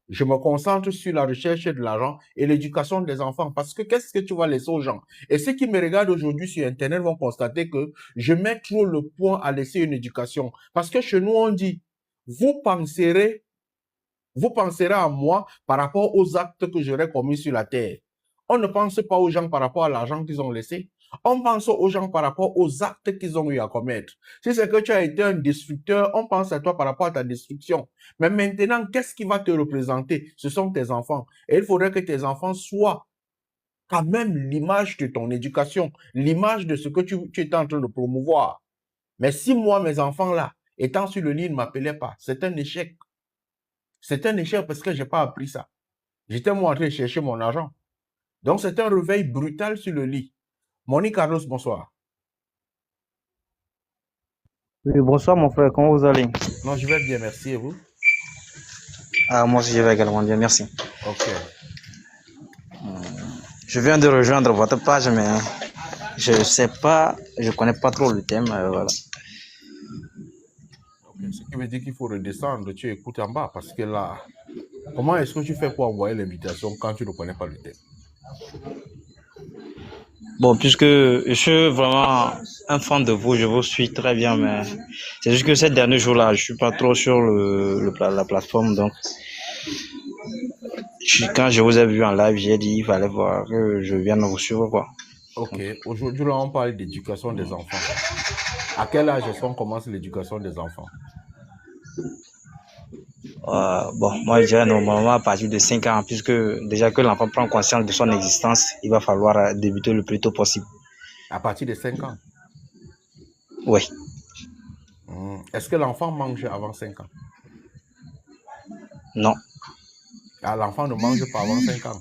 Je me concentre sur la recherche de l'argent et l'éducation des enfants. Parce que qu'est-ce que tu vas laisser aux gens? Et ceux qui me regardent aujourd'hui sur Internet vont constater que je mets trop le point à laisser une éducation. Parce que chez nous, on dit, vous penserez à moi par rapport aux actes que j'aurais commis sur la terre. On ne pense pas aux gens par rapport à l'argent qu'ils ont laissé. On pense aux gens par rapport aux actes qu'ils ont eu à commettre. Si c'est que tu as été un destructeur, on pense à toi par rapport à ta destruction. Mais maintenant, qu'est-ce qui va te représenter? Ce sont tes enfants. Et il faudrait que tes enfants soient quand même l'image de ton éducation, l'image de ce que tu es en train de promouvoir. Mais si moi, mes enfants là, étant sur le lit, ne m'appelaient pas, c'est un échec. C'est un échec parce que je n'ai pas appris ça. J'étais moi en train de chercher mon argent. Donc, c'est un réveil brutal sur le lit. Monique Carlos, bonsoir. Oui, bonsoir mon frère, comment vous allez? Non, je vais bien, merci. Et vous? Ah, moi aussi je vais également bien, merci. Ok. Je viens de rejoindre votre page, mais je sais pas, je connais pas trop le thème, voilà. Ok, ce qui veut dire qu'il faut redescendre, tu écoutes en bas, parce que là, Comment est-ce que tu fais pour envoyer l'invitation quand tu ne connais pas le thème? Bon, puisque je suis vraiment un fan de vous, je vous suis très bien, mais c'est juste que ces derniers jours-là, je suis pas trop sur la plateforme, donc quand je vous ai vu en live, j'ai dit il fallait voir que je vienne vous suivre, quoi. Ok, aujourd'hui là on parle d'éducation des enfants. À quel âge est-ce qu'on commence l'éducation des enfants? Bon, moi je dirais normalement à partir de 5 ans, puisque déjà que l'enfant prend conscience de son existence, il va falloir débuter le plus tôt possible. À partir de 5 ans? Oui. Est-ce que l'enfant mange avant 5 ans? Non. Ah, l'enfant ne mange pas avant 5 ans?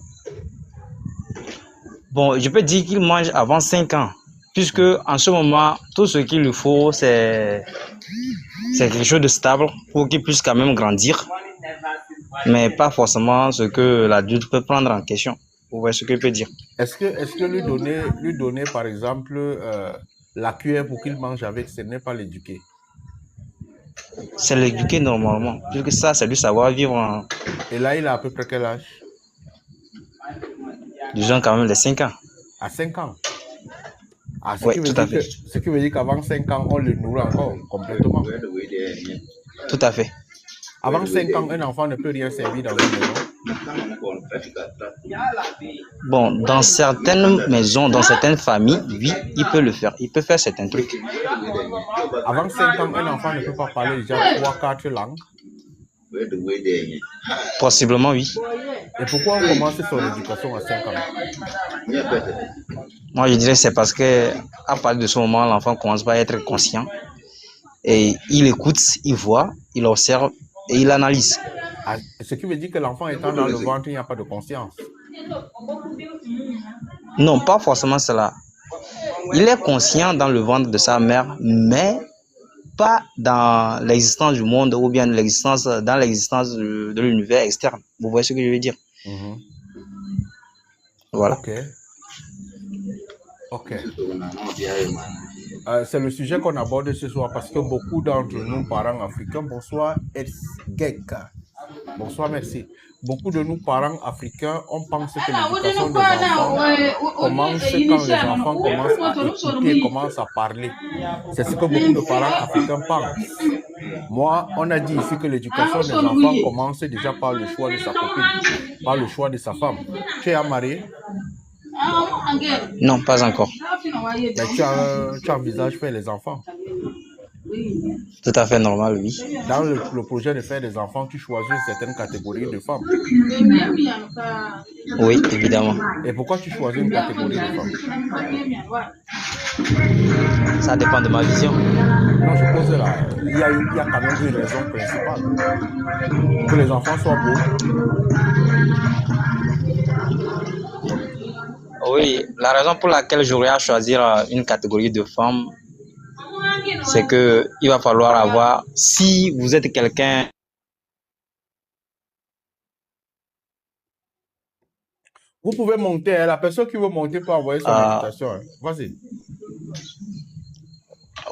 Bon, je peux dire qu'il mange avant 5 ans, puisque en ce moment, tout ce qu'il lui faut, c'est quelque chose de stable pour qu'il puisse quand même grandir, mais pas forcément ce que l'adulte peut prendre en question. Vous voyez ce que je peux dire? Est-ce que lui donner par exemple la cuillère pour qu'il mange avec, ce n'est pas l'éduquer? C'est l'éduquer normalement, puisque ça, c'est du savoir-vivre. Et là, il a à peu près quel âge? Disons quand même les 5 ans. À 5 ans? Ah, oui, tout à fait. Ce qui veut dire qu'avant 5 ans, on le nourrit encore complètement. Tout à fait. Avant 5 ans, un enfant ne peut rien servir dans une maison. Bon, dans certaines maisons, dans certaines familles, oui, il peut le faire. Il peut faire certains trucs. Avant 5 ans, un enfant ne peut pas parler déjà 3-4 langues? Possiblement, oui. Et pourquoi on commence son éducation à 5 ans? Moi, je dirais que c'est parce que à partir de ce moment, l'enfant commence à être conscient. Et il écoute, il voit, il observe et il analyse. Ah, ce qui veut dire que l'enfant étant dans le ventre, il n'y a pas de conscience? Non, pas forcément cela. Il est conscient dans le ventre de sa mère, mais pas dans l'existence du monde ou bien dans l'existence de l'univers externe. Vous voyez ce que je veux dire? Voilà. Ok. C'est le sujet qu'on aborde ce soir parce que beaucoup d'entre nous, parents africains, bonsoir, Esgeka. Bonsoir, merci. Beaucoup de nous, parents africains, on pense que l'éducation des enfants commence quand les enfants commencent à écouter, commencent à parler. C'est ce que beaucoup de parents africains pensent. Moi, on a dit ici que l'éducation des enfants commence déjà par le choix de sa copine, par le choix de sa femme. Tu es marié? Non, pas encore. Mais tu envisages faire les enfants? Tout à fait normal, oui. Dans le projet de faire des enfants, tu choisis certaines catégories de femmes? Oui, évidemment. Et pourquoi tu choisis une catégorie de femmes? Ça dépend de ma vision. Non, je pose là. Il y a quand même une raison principale. Que les enfants soient beaux. Oui, la raison pour laquelle j'aurais à choisir une catégorie de femmes, c'est que il va falloir avoir, si vous êtes quelqu'un. Vous pouvez monter, la personne qui veut monter peut envoyer son invitation. Vas-y.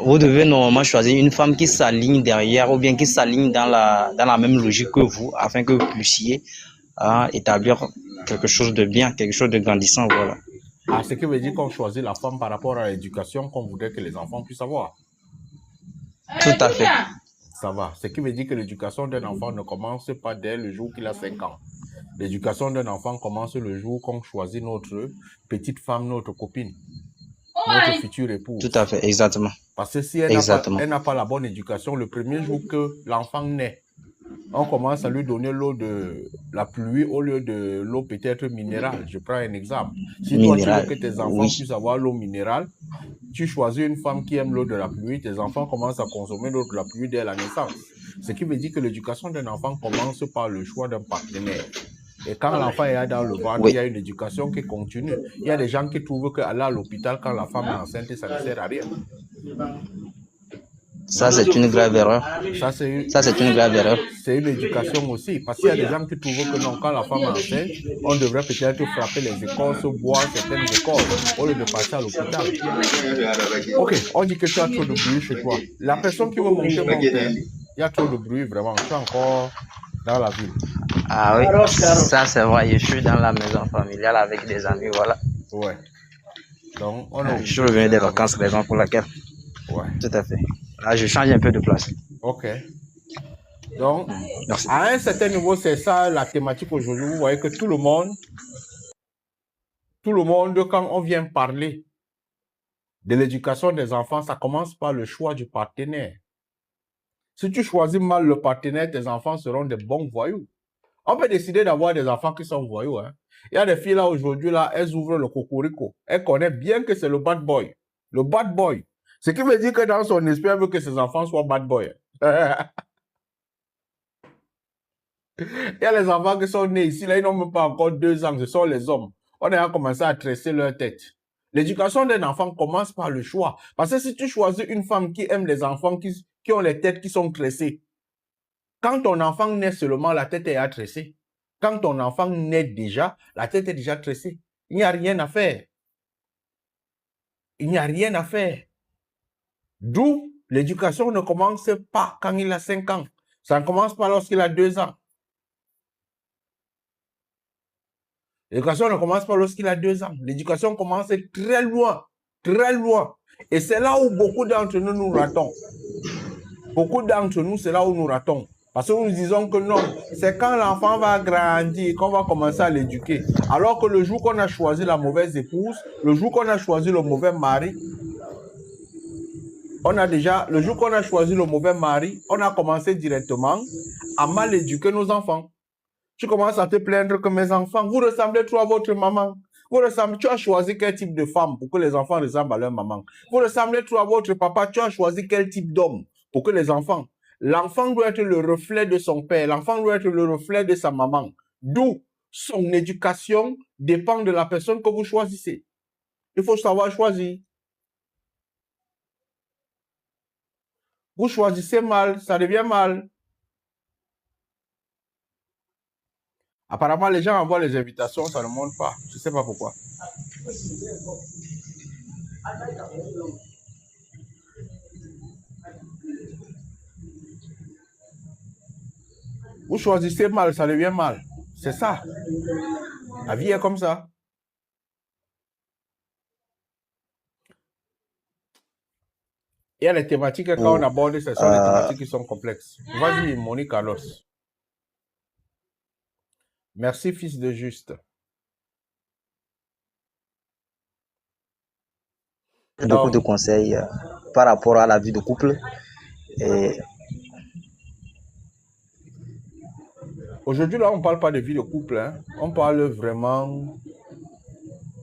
Vous devez normalement choisir une femme qui s'aligne derrière ou bien qui s'aligne dans la même logique que vous, afin que vous puissiez établir quelque chose de bien, quelque chose de grandissant, voilà. Ah, ce qui veut dire qu'on choisit la femme par rapport à l'éducation qu'on voudrait que les enfants puissent avoir. Tout à fait. Ça va. Ce qui veut dire que l'éducation d'un enfant ne commence pas dès le jour qu'il a 5 ans. L'éducation d'un enfant commence le jour qu'on choisit notre petite femme, notre copine, notre future épouse. Tout à fait, exactement. Parce que si elle n'a pas la bonne éducation, le premier jour que l'enfant naît, on commence à lui donner l'eau de la pluie au lieu de l'eau peut-être minérale. Je prends un exemple. Si toi, tu veux que tes enfants puissent avoir l'eau minérale, tu choisis une femme qui aime l'eau de la pluie, tes enfants commencent à consommer l'eau de la pluie dès la naissance. Ce qui veut dire que l'éducation d'un enfant commence par le choix d'un partenaire. Et quand l'enfant est dans le ventre, il y a une éducation qui continue. Il y a des gens qui trouvent qu'aller à l'hôpital quand la femme est enceinte, ça ne sert à rien. Ça, c'est une grave erreur. Ça, c'est une grave erreur. C'est une éducation aussi. Parce qu'il y a des gens qui trouvent que non, quand la femme est enceinte, on devrait peut-être frapper les écoles, se boire certaines écoles, au lieu de passer à l'hôpital. Ok, on dit que tu as trop de bruit chez toi. La personne qui veut monter, il y a trop de bruit, vraiment. Tu es encore dans la ville. Ah oui, ça c'est vrai. Je suis dans la maison familiale avec des amis, voilà. Ouais. Donc, on est Je suis obligé de revenu faire des comme vacances, ça. raison pour laquelle. Ouais. Tout à fait. Là, je change un peu de place. OK. Donc, Merci. à un certain niveau, c'est ça la thématique aujourd'hui. Vous voyez que tout le monde, quand on vient parler de l'éducation des enfants, ça commence par le choix du partenaire. Si tu choisis mal le partenaire, tes enfants seront des bons voyous. On peut décider d'avoir des enfants qui sont voyous. Hein. Il y a des filles là aujourd'hui, là, elles ouvrent le cocorico. Elles connaissent bien que c'est le bad boy. Le bad boy. Ce qui veut dire que dans son esprit, elle veut que ses enfants soient bad boy. Il y a les enfants qui sont nés ici, là, ils n'ont même pas encore 2 ans, ce sont les hommes. On a commencé à tresser leur tête. L'éducation d'un enfant commence par le choix. Parce que si tu choisis une femme qui aime les enfants qui ont les têtes qui sont tressées, quand ton enfant naît seulement, la tête est tressée. Quand ton enfant naît déjà, la tête est déjà tressée. Il n'y a rien à faire. Il n'y a rien à faire. D'où l'éducation ne commence pas quand il a 5 ans. Ça ne commence pas lorsqu'il a 2 ans. L'éducation ne commence pas lorsqu'il a 2 ans. L'éducation commence très loin, très loin. Et c'est là où beaucoup d'entre nous ratons. Beaucoup d'entre nous, c'est là où nous ratons. Parce que nous disons que non, c'est quand l'enfant va grandir qu'on va commencer à l'éduquer. Alors que le jour qu'on a choisi la mauvaise épouse, le jour qu'on a choisi le mauvais mari, le jour qu'on a choisi le mauvais mari, on a commencé directement à mal éduquer nos enfants. Tu commences à te plaindre que mes enfants, vous ressemblez trop à votre maman. Tu as choisi quel type de femme pour que les enfants ressemblent à leur maman. Vous ressemblez trop à votre papa. Tu as choisi quel type d'homme pour que les enfants. L'enfant doit être le reflet de son père. L'enfant doit être le reflet de sa maman. D'où son éducation dépend de la personne que vous choisissez. Il faut savoir choisir. Vous choisissez mal, ça devient mal. Apparemment, les gens envoient les invitations, ça ne monte pas. Je ne sais pas pourquoi. Vous choisissez mal, ça devient mal. C'est ça. La vie est comme ça. Il y a les thématiques, quand on aborde, ce sont des thématiques qui sont complexes. Vas-y, Monique Carlos. Merci, fils de juste. Beaucoup de conseils par rapport à la vie de couple. Aujourd'hui, là, on ne parle pas de vie de couple. Hein. On parle vraiment...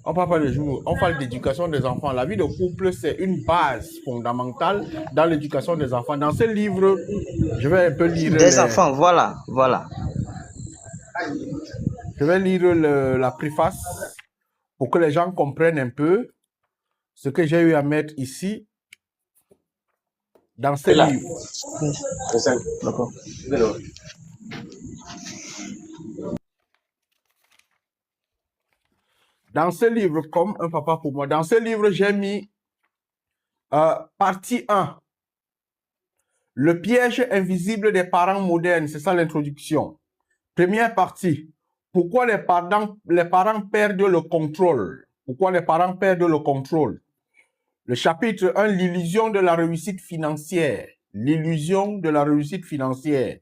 On parle pas de jour. On parle d'éducation des enfants. La vie de couple, c'est une base fondamentale dans l'éducation des enfants. Dans ce livre, je vais un peu lire... Des enfants, voilà. Je vais lire la préface pour que les gens comprennent un peu ce que j'ai eu à mettre ici dans ce livre. D'accord. Dans ce livre, comme un papa pour moi, dans ce livre, j'ai mis partie 1. Le piège invisible des parents modernes, c'est ça l'introduction. Première partie. Pourquoi les parents perdent le contrôle? Pourquoi les parents perdent le contrôle? Le chapitre 1, l'illusion de la réussite financière. L'illusion de la réussite financière.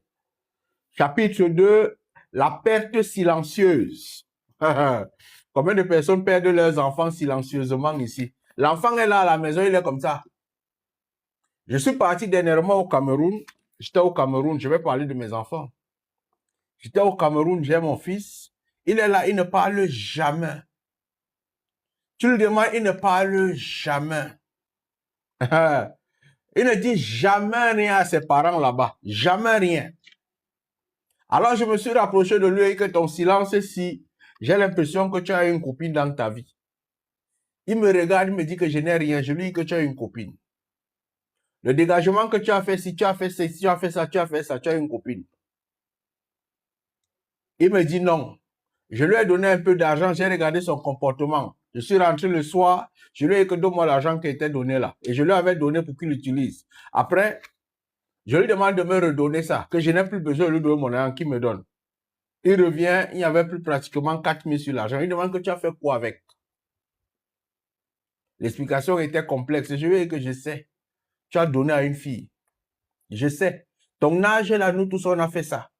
Chapitre 2, la perte silencieuse. Combien de personnes perdent leurs enfants silencieusement ici? L'enfant est là à la maison, il est comme ça. Je suis parti dernièrement au Cameroun. J'étais au Cameroun, je vais parler de mes enfants. J'étais au Cameroun, j'ai mon fils. Il est là, il ne parle jamais. Tu lui demandes, il ne parle jamais. Il ne dit jamais rien à ses parents là-bas. Jamais rien. Alors je me suis rapproché de lui et que ton silence, si j'ai l'impression que tu as une copine dans ta vie. Il me regarde, il me dit que je n'ai rien. Je lui dis que tu as une copine. Le dégagement que tu as fait, si tu as fait ça, si tu as fait ça, tu as fait ça, tu as une copine. Il me dit non. Je lui ai donné un peu d'argent, j'ai regardé son comportement. Je suis rentré le soir, je lui ai dit que donne-moi l'argent qui était donné là. Et je lui avais donné pour qu'il l'utilise. Après, je lui demande de me redonner ça, que je n'ai plus besoin de lui donner mon argent, qu'il me donne. Il revient, il n'y avait plus pratiquement 4 000 sur l'argent. Il demande que tu as fait quoi avec? L'explication était complexe. Je lui ai dit que je sais. Tu as donné à une fille. Je sais. Ton âge, là, nous tous, on a fait ça.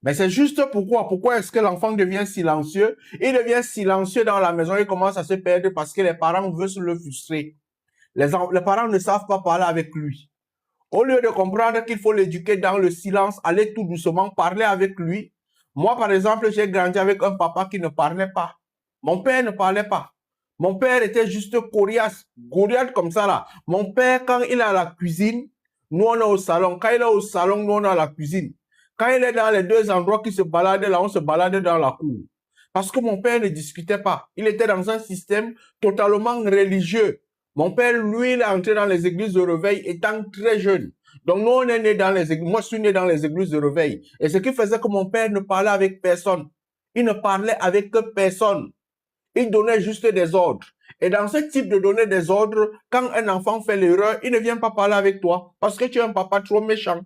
Mais c'est juste pourquoi. Pourquoi est-ce que l'enfant devient silencieux? Il devient silencieux dans la maison. Il commence à se perdre parce que les parents veulent se le frustrer. Les parents ne savent pas parler avec lui. Au lieu de comprendre qu'il faut l'éduquer dans le silence, aller tout doucement, parler avec lui. Moi, par exemple, j'ai grandi avec un papa qui ne parlait pas. Mon père ne parlait pas. Mon père était juste coriace, Goliath comme ça là. Mon père, quand il est à la cuisine, nous on est au salon. Quand il est au salon, nous on est à la cuisine. Quand il est dans les deux endroits qui se baladent là, on se balade dans la cour. Parce que mon père ne discutait pas. Il était dans un système totalement religieux. Mon père, lui, il est entré dans les églises de réveil étant très jeune. Donc, nous, on est né dans les églises. Moi, je suis né dans les églises de réveil. Et ce qui faisait que mon père ne parlait avec personne. Il ne parlait avec personne. Il donnait juste des ordres. Et dans ce type de donner des ordres, quand un enfant fait l'erreur, il ne vient pas parler avec toi parce que tu es un papa trop méchant.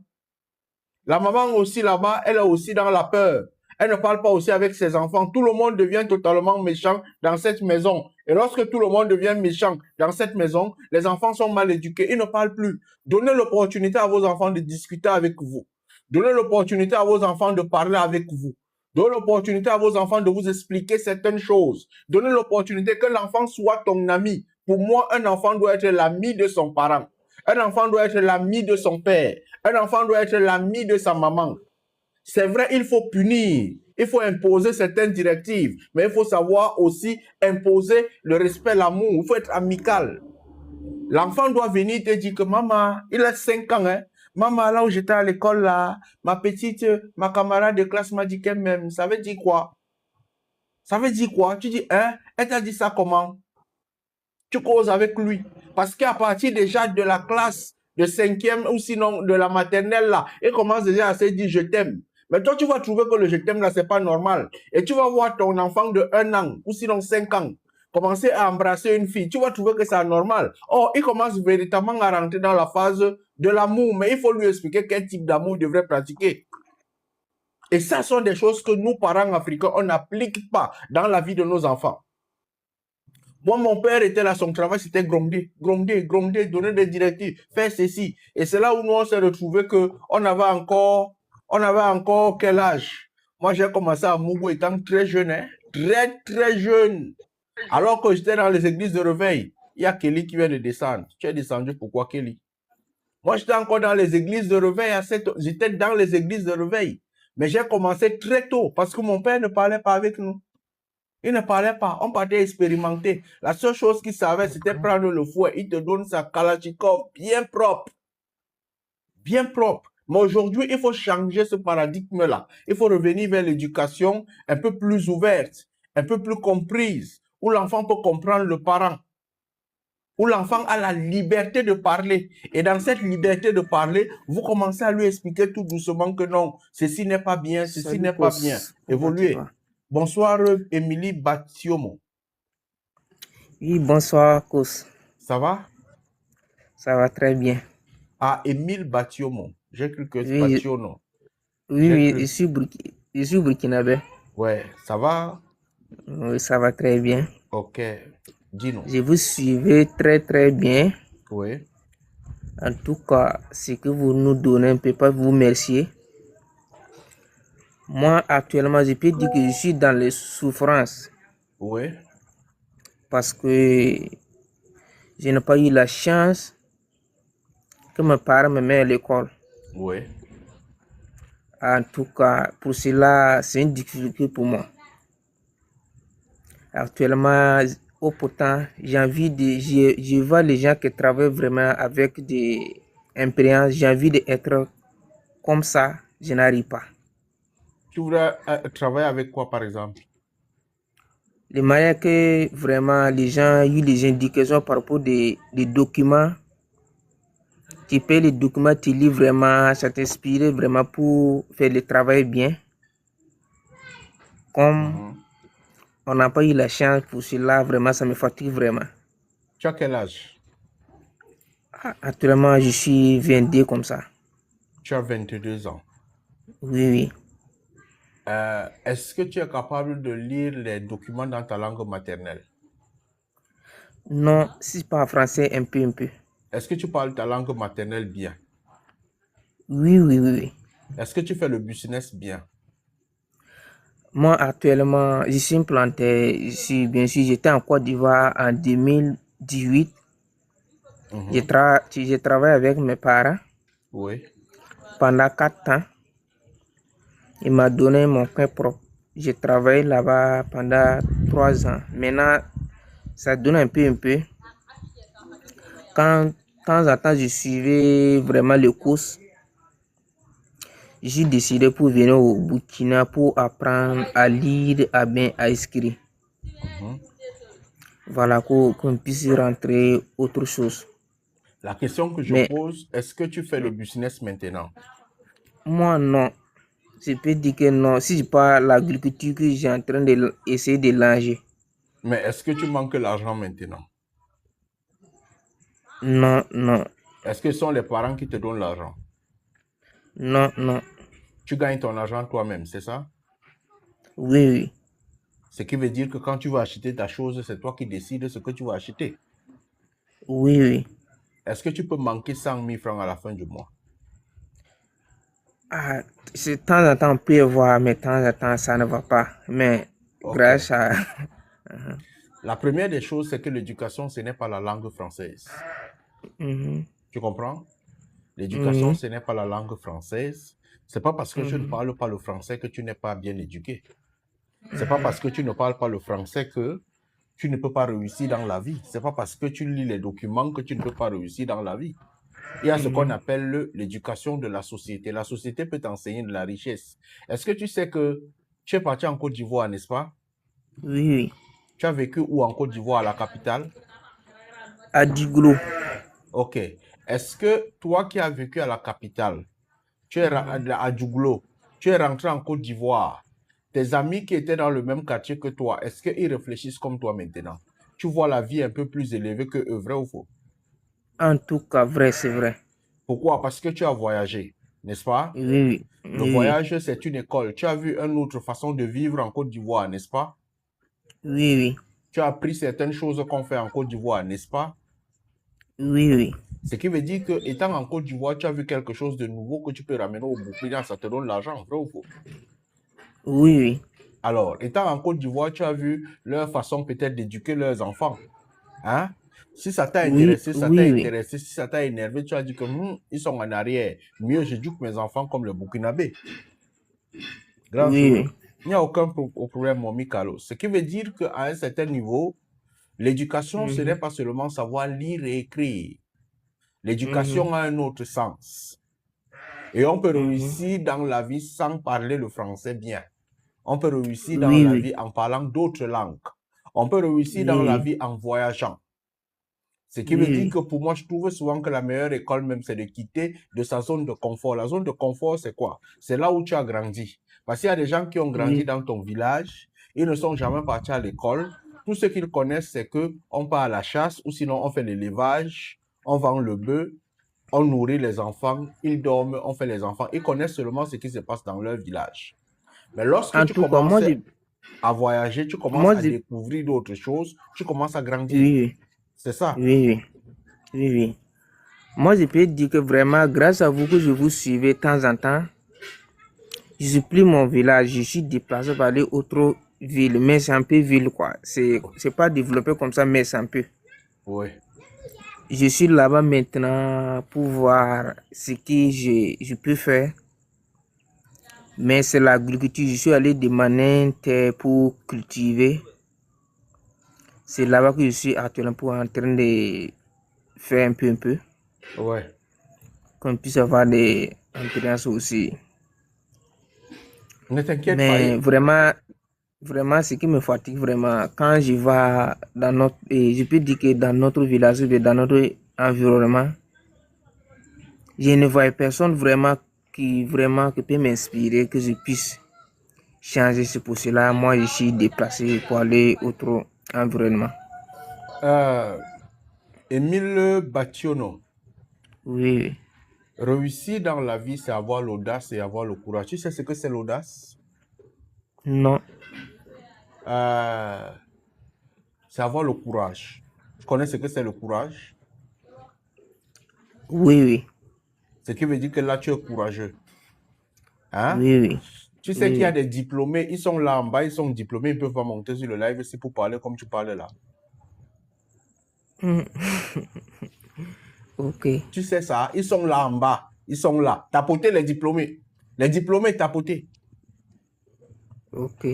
La maman aussi là-bas, elle est aussi dans la peur. Elle ne parle pas aussi avec ses enfants. Tout le monde devient totalement méchant dans cette maison. Et lorsque tout le monde devient méchant dans cette maison, les enfants sont mal éduqués. Ils ne parlent plus. Donnez l'opportunité à vos enfants de discuter avec vous. Donnez l'opportunité à vos enfants de parler avec vous. Donnez l'opportunité à vos enfants de vous expliquer certaines choses. Donnez l'opportunité que l'enfant soit ton ami. Pour moi, un enfant doit être l'ami de son parent. Un enfant doit être l'ami de son père. Un enfant doit être l'ami de sa maman. C'est vrai, il faut punir, il faut imposer certaines directives, mais il faut savoir aussi imposer le respect, l'amour, il faut être amical. L'enfant doit venir te dire que maman, il a 5 ans, hein. Maman, là où j'étais à l'école, là, ma camarade de classe m'a dit qu'elle m'aime. Ça veut dire quoi? Ça veut dire quoi? Tu dis, hein? Elle t'a dit ça comment? Tu causes avec lui. Parce qu'à partir déjà de la classe de 5e ou sinon de la maternelle, là, il commence déjà à se dire je t'aime. Mais toi, tu vas trouver que le je t'aime là, c'est pas normal. Et tu vas voir ton enfant de 1 an ou sinon 5 ans commencer à embrasser une fille. Tu vas trouver que c'est anormal. Or, il commence véritablement à rentrer dans la phase de l'amour. Mais il faut lui expliquer quel type d'amour il devrait pratiquer. Et ça sont des choses que nous, parents africains, on n'applique pas dans la vie de nos enfants. Moi, mon père était là, son travail, c'était gronder, donner des directives, faire ceci. Et c'est là où nous, on s'est retrouvés qu'on avait encore quel âge? Moi, j'ai commencé à Mougou étant très jeune, hein? Très jeune. Alors que j'étais dans les églises de réveil, il y a Kelly qui vient de descendre. Tu es descendu, pourquoi Kelly? Moi, j'étais encore dans les églises de réveil, j'étais dans les églises de réveil. Mais j'ai commencé très tôt parce que mon père ne parlait pas avec nous. Il ne parlait pas, on partait expérimenter. La seule chose qu'il savait, c'était prendre le fouet. Il te donne sa Kalachnikov bien propre. Bien propre. Mais aujourd'hui, il faut changer ce paradigme-là. Il faut revenir vers l'éducation un peu plus ouverte, un peu plus comprise, où l'enfant peut comprendre le parent, où l'enfant a la liberté de parler. Et dans cette liberté de parler, vous commencez à lui expliquer tout doucement que non, ceci n'est pas bien, ceci n'est pas bien. Évoluer. Bonsoir, Émilie Batiomo. Oui, bonsoir, Kos. Ça va? Ça va très bien. Ah, Émile Batiomo. J'ai cru que c'est Oui, Bationo. oui, je suis burkinabé. Ouais, ça va? Oui, ça va très bien. Ok, dis-nous. Je vous suivais très bien. Oui. En tout cas, ce que vous nous donnez, on ne peut pas vous remercier. Moi, actuellement, je peux dire que je suis dans les souffrances Oui. parce que je n'ai pas eu la chance que mes parents me mettent à l'école. Oui. En tout cas, pour cela, c'est une difficulté pour moi. Actuellement, pourtant, je vois les gens qui travaillent vraiment avec des impériences. J'ai envie d'être comme ça, je n'arrive pas. Tu voudrais travailler avec quoi, par exemple? De manière que vraiment les gens ont eu des indications par rapport des documents. Tu peux les documents, tu lis vraiment, ça t'inspire vraiment pour faire le travail bien. Comme on n'a pas eu la chance pour cela, vraiment, ça me fatigue vraiment. Tu as quel âge? Actuellement, je suis 22 comme ça. Tu as 22 ans. Oui. Est-ce que tu es capable de lire les documents dans ta langue maternelle? Non, si pas français, un peu, un peu. Est-ce que tu parles ta langue maternelle bien? Oui, oui, oui, oui. Est-ce que tu fais le business bien? Moi, actuellement, je suis implanté, bien sûr, j'étais en Côte d'Ivoire en 2018. Mhm. J'ai travaillé avec mes parents Oui. pendant 4 ans. Il m'a donné mon coin propre. J'ai travaillé là-bas pendant 3 ans. Maintenant, ça donne un peu, un peu. Quand, de temps en temps, je suivais vraiment les courses. J'ai décidé pour venir au Burkina pour apprendre à lire, à bien à écrire. Mhm. Voilà, qu'on puisse rentrer autre chose. La question que je Mais pose, est-ce que tu fais le business maintenant? moi, non. Je peux dire que non. Si je parle l'agriculture que j'ai en train d'essayer de langer. Mais est-ce que tu manques l'argent maintenant? Non, non, Est-ce que ce sont les parents qui te donnent l'argent? non, non. Tu gagnes ton argent toi-même, c'est ça? Oui, oui. Ce qui veut dire que quand tu vas acheter ta chose, c'est toi qui décides ce que tu vas acheter. Oui, oui. Est-ce que tu peux manquer 100 000 francs à la fin du mois? Ah, de temps en temps, on peut voir, mais de temps en temps, ça ne va pas. Mais Ok. grâce à... La première des choses, c'est que l'éducation, ce n'est pas la langue française. Mhm, Tu comprends? L'éducation, mhm, ce n'est pas la langue française. C'est pas parce que tu ne mhm, parles pas le français que tu n'es pas bien éduqué. C'est pas parce que tu ne parles pas le français que tu ne peux pas réussir dans la vie. C'est pas parce que tu lis les documents que tu ne peux pas réussir dans la vie. Il y a ce qu'on mhm. appelle l'éducation de la société. La société peut t'enseigner de la richesse. Est-ce que tu sais que tu es parti en Côte d'Ivoire, n'est-ce pas? Oui, oui. Tu as vécu où en Côte d'Ivoire, à la capitale? À Diglo. Ok. Est-ce que toi qui as vécu à la capitale, tu es à Djouglo, tu es rentré en Côte d'Ivoire, tes amis qui étaient dans le même quartier que toi, est-ce qu'ils réfléchissent comme toi maintenant? Tu vois la vie un peu plus élevée que eux, vrai ou faux? En tout cas, vrai, c'est vrai. Pourquoi? Parce que tu as voyagé, n'est-ce pas? Oui, oui. Le Oui, oui. voyage, c'est une école. Tu as vu une autre façon de vivre en Côte d'Ivoire, n'est-ce pas? Oui, oui. Tu as appris certaines choses qu'on fait en Côte d'Ivoire, n'est-ce pas? Oui, oui. Ce qui veut dire que, étant en Côte d'Ivoire, tu as vu quelque chose de nouveau que tu peux ramener au Burkina, ça te donne l'argent, vrai ou faux? Oui, oui. Alors, étant en Côte d'Ivoire, tu as vu leur façon peut-être d'éduquer leurs enfants. Hein? Si ça t'a Oui, intéressé, ça t'a oui, oui. intéressé. Si ça t'a énervé, tu as dit que ils sont en arrière. Mieux, j'éduque mes enfants comme le Burkinabé. Grand Oui, joueur. oui. Il n'y a aucun problème, mon Mikalo. Ce qui veut dire qu'à un certain niveau, l'éducation, ce n'est Mhm, pas seulement savoir lire et écrire. mhm, L'éducation a un autre sens. Et on peut mhm. réussir dans la vie sans parler le français bien. On peut réussir dans Oui, la oui. vie en parlant d'autres langues. On peut réussir dans la Oui, vie en voyageant. Ce qui veut dire oui. que pour moi, je trouve souvent que la meilleure école même, c'est de quitter de sa zone de confort. La zone de confort, c'est quoi? C'est là où tu as grandi. Parce qu'il y a des gens qui ont grandi Oui, dans ton village, ils ne sont jamais partis à l'école. Tout ce qu'ils connaissent, c'est que on part à la chasse ou sinon on fait l'élevage, on vend le bœuf, on nourrit les enfants, ils dorment, on fait les enfants. Ils connaissent seulement ce qui se passe dans leur village. Mais lorsque en tu tout cas, commences à voyager, tu commences à je, découvrir d'autres choses, tu commences à grandir. oui, C'est ça. oui, oui, oui, oui. Moi, je peux dire que vraiment, grâce à vous que je vous suivais de temps en temps, je suis plus mon village, je suis déplacé par les autres villes, mais c'est un peu ville, quoi. C'est pas développé comme ça, mais c'est un peu. Oui. Je suis là-bas maintenant pour voir ce que je peux faire. Mais c'est l'agriculture. Je suis allé demander terre pour cultiver. C'est là-bas que je suis actuellement pour en train de faire un peu, Ouais. qu'on puisse avoir des expériences aussi. Ne t'inquiète pas. Mais vraiment, vraiment, ce qui me fatigue vraiment, quand je vais dans notre, et je peux dire que dans notre village, ou bien dans notre environnement, je ne vois personne vraiment qui peut m'inspirer, que je puisse changer ce pour cela. Moi, je suis déplacé pour aller autre environnement. Émile Bationo, Oui, oui. réussir dans la vie, c'est avoir l'audace et avoir le courage. Tu sais ce que c'est l'audace? Non. Euh, c'est avoir le courage. Tu connais ce que c'est le courage? Oui, oui. Ce qui veut dire que là, tu es courageux. Hein? Oui, oui. Tu sais qu'il y a Oui. des diplômés, ils sont là en bas, ils sont diplômés, ils ne peuvent pas monter sur le live, c'est pour parler comme tu parles là. Ok. Tu sais ça, ils sont là en bas, ils sont là. Tapoter les diplômés. Les diplômés tapoter. Ok.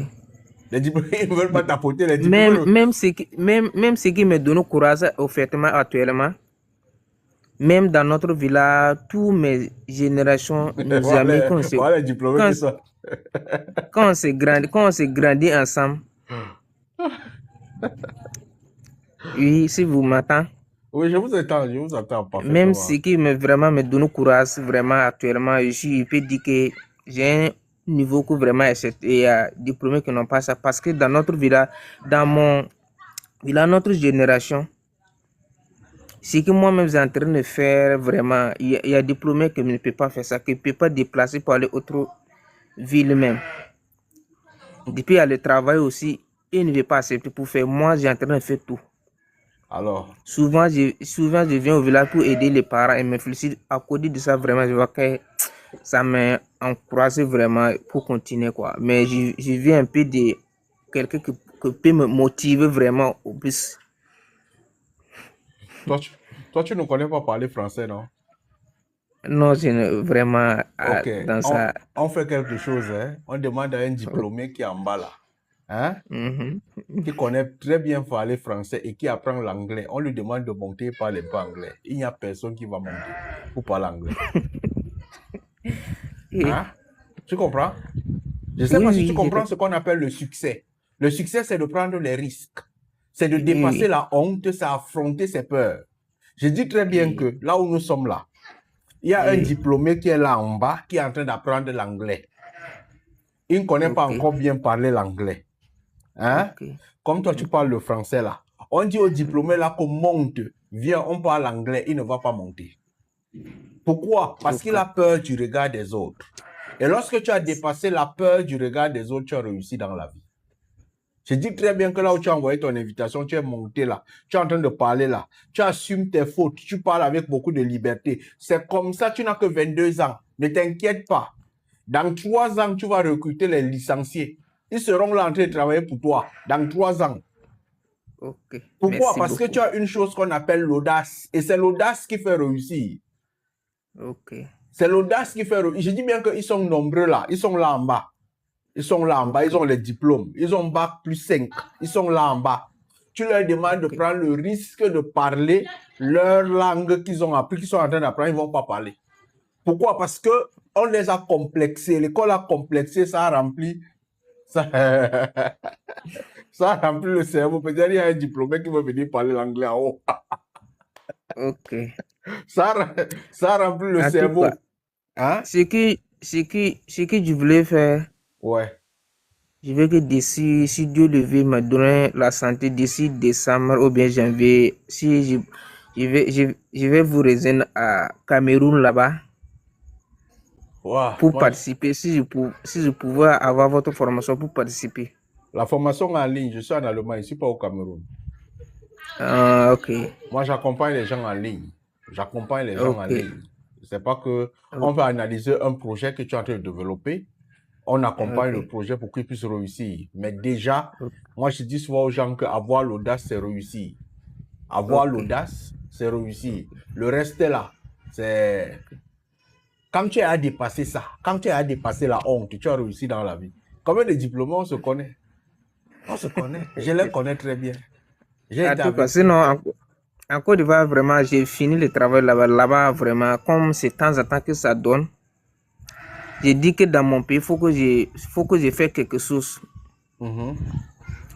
Les diplômés, ils ne veulent pas tapoter les diplômés. Même ce qui me donne courage offertement actuellement, même dans notre village, toutes mes générations, nos amis, Voilà les diplômés qui sont. quand on s'est grandi ensemble, oui, si vous m'entendez, Oui, je vous attends parfaitement. même ce qui vraiment me donne courage, vraiment actuellement, je peux dire que j'ai un niveau que vraiment il y a des diplômés qui n'ont pas ça. Parce que dans notre village, dans mon village, notre génération, ce que moi-même j'ai en train de faire, vraiment, il y a des diplômés qui ne peuvent pas faire ça, qui ne peuvent pas déplacer pour aller autre ville même. Depuis aller travailler aussi, ils ne veulent pas accepter pour faire. Moi, j'ai en train de faire tout. Alors, Souvent, je viens au village pour aider les parents et me félicite. À côté de ça, vraiment, je vois que ça m'a encouragé vraiment pour continuer, quoi. Mais je viens un peu de quelqu'un qui peut me motiver vraiment au plus. toi, tu ne connais pas parler français, non? Non, je ne vraiment Ok, dans ça. on fait quelque chose, hein? On demande à un diplômé qui est en bas là, hein? Mhm. Qui connaît très bien parler français et qui apprend l'anglais. On lui demande de monter par les pas anglais. Il n'y a personne qui va monter pour parler anglais. Hein? Tu comprends? Je ne sais Oui, pas si oui, tu comprends ce qu'on appelle le succès. Le succès, c'est de prendre les risques. C'est de dépasser oui. la honte, c'est affronter ses peurs. Je dis très bien Oui. que là où nous sommes là, il y a un Oui. diplômé qui est là en bas, qui est en train d'apprendre l'anglais. Il ne connaît pas Ok. encore bien parler l'anglais. Hein? Ok. Comme toi, tu parles le français là. On dit au diplômé là qu'on monte. Viens, on parle anglais, il ne va pas monter. Pourquoi? Parce qu'il a peur du regard des autres. Et lorsque tu as dépassé la peur du regard des autres, tu as réussi dans la vie. Je dis très bien que là où tu as envoyé ton invitation, tu es monté là, tu es en train de parler là, tu assumes tes fautes, tu parles avec beaucoup de liberté. C'est comme ça, tu n'as que 22 ans. Ne t'inquiète pas. Dans 3 ans, tu vas recruter les licenciés. Ils seront là en train de travailler pour toi. Dans 3 ans. Ok. Pourquoi? Merci Parce que beaucoup. tu as une chose qu'on appelle l'audace. Et c'est l'audace qui fait réussir. Ok. C'est l'audace qui fait réussir. Je dis bien qu'ils sont nombreux là. Ils sont là en bas. Ils sont là en bas. Ils ont les diplômes. Ils ont bac plus 5. Ils sont là en bas. Tu leur demandes de prendre le risque de parler leur langue qu'ils ont appris, qu'ils sont en train d'apprendre. Ils ne vont pas parler. Pourquoi? Parce qu'on les a complexés. L'école a complexé. Ça a rempli. Ça remplit le cerveau. Peut-être il y a un diplômé qui veut venir parler l'anglais en haut. Ok. Ça remplit le En tout cerveau. cas, Hein? ce que je voulais faire, Ouais. je veux que d'ici, si Dieu le veut, me donne la santé d'ici décembre ou bien janvier, si je vais vous rejoindre à Cameroun là-bas Wow. pour Moi, participer, si je pouvais avoir votre formation pour participer. la formation en ligne, je suis en Allemagne, je ne suis pas au Cameroun. Ah, ok. Moi, j'accompagne les gens en ligne. J'accompagne les gens en Ok. ligne. Ce n'est pas que on Ok. va analyser un projet que tu es en train de développer. On accompagne le Ok. projet pour qu'il puisse réussir. Mais déjà, Ok. moi, je dis souvent aux gens qu'avoir l'audace, c'est réussir. Avoir Ok. l'audace, c'est réussir. Le reste est là. C'est... Quand tu as dépassé ça, quand tu as dépassé la honte, tu as réussi dans la vie. Combien de diplômés on se connaît? On se connaît. Je les connais très bien. J'ai En été tout cas, avec eux. sinon, en Côte d'Ivoire, vraiment, j'ai fini le travail là-bas. Là-bas, vraiment, comme c'est de temps en temps que ça donne, j'ai dit que dans mon pays, il faut que je fasse quelque chose.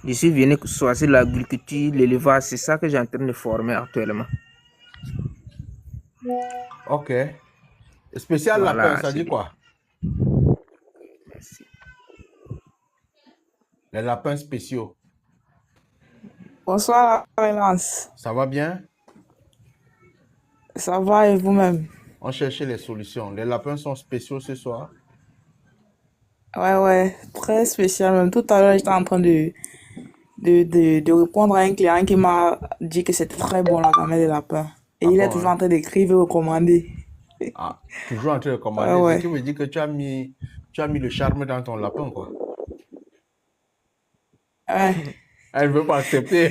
Je suis venu choisir l'agriculture, l'élevage, c'est ça que j'ai en train de former actuellement. Ok. Spécial lapin, Voilà, ça c'est dit bien. quoi? Merci. Les lapins spéciaux. Bonsoir, Relance. Ça va bien? Ça va et vous-même? On cherchait les solutions. Les lapins sont spéciaux ce soir. Ouais, très spécial. Même tout à l'heure, j'étais en train de répondre à un client qui m'a dit que c'était très bon la gamelle de lapin. Et Ah il est bon, toujours hein? en train d'écrire et recommander. Ah, toujours en train de Ouais, commander. Ce ouais. qui veut dire que tu as mis le charme dans ton lapin, quoi. Ouais. Elle ne veut pas accepter.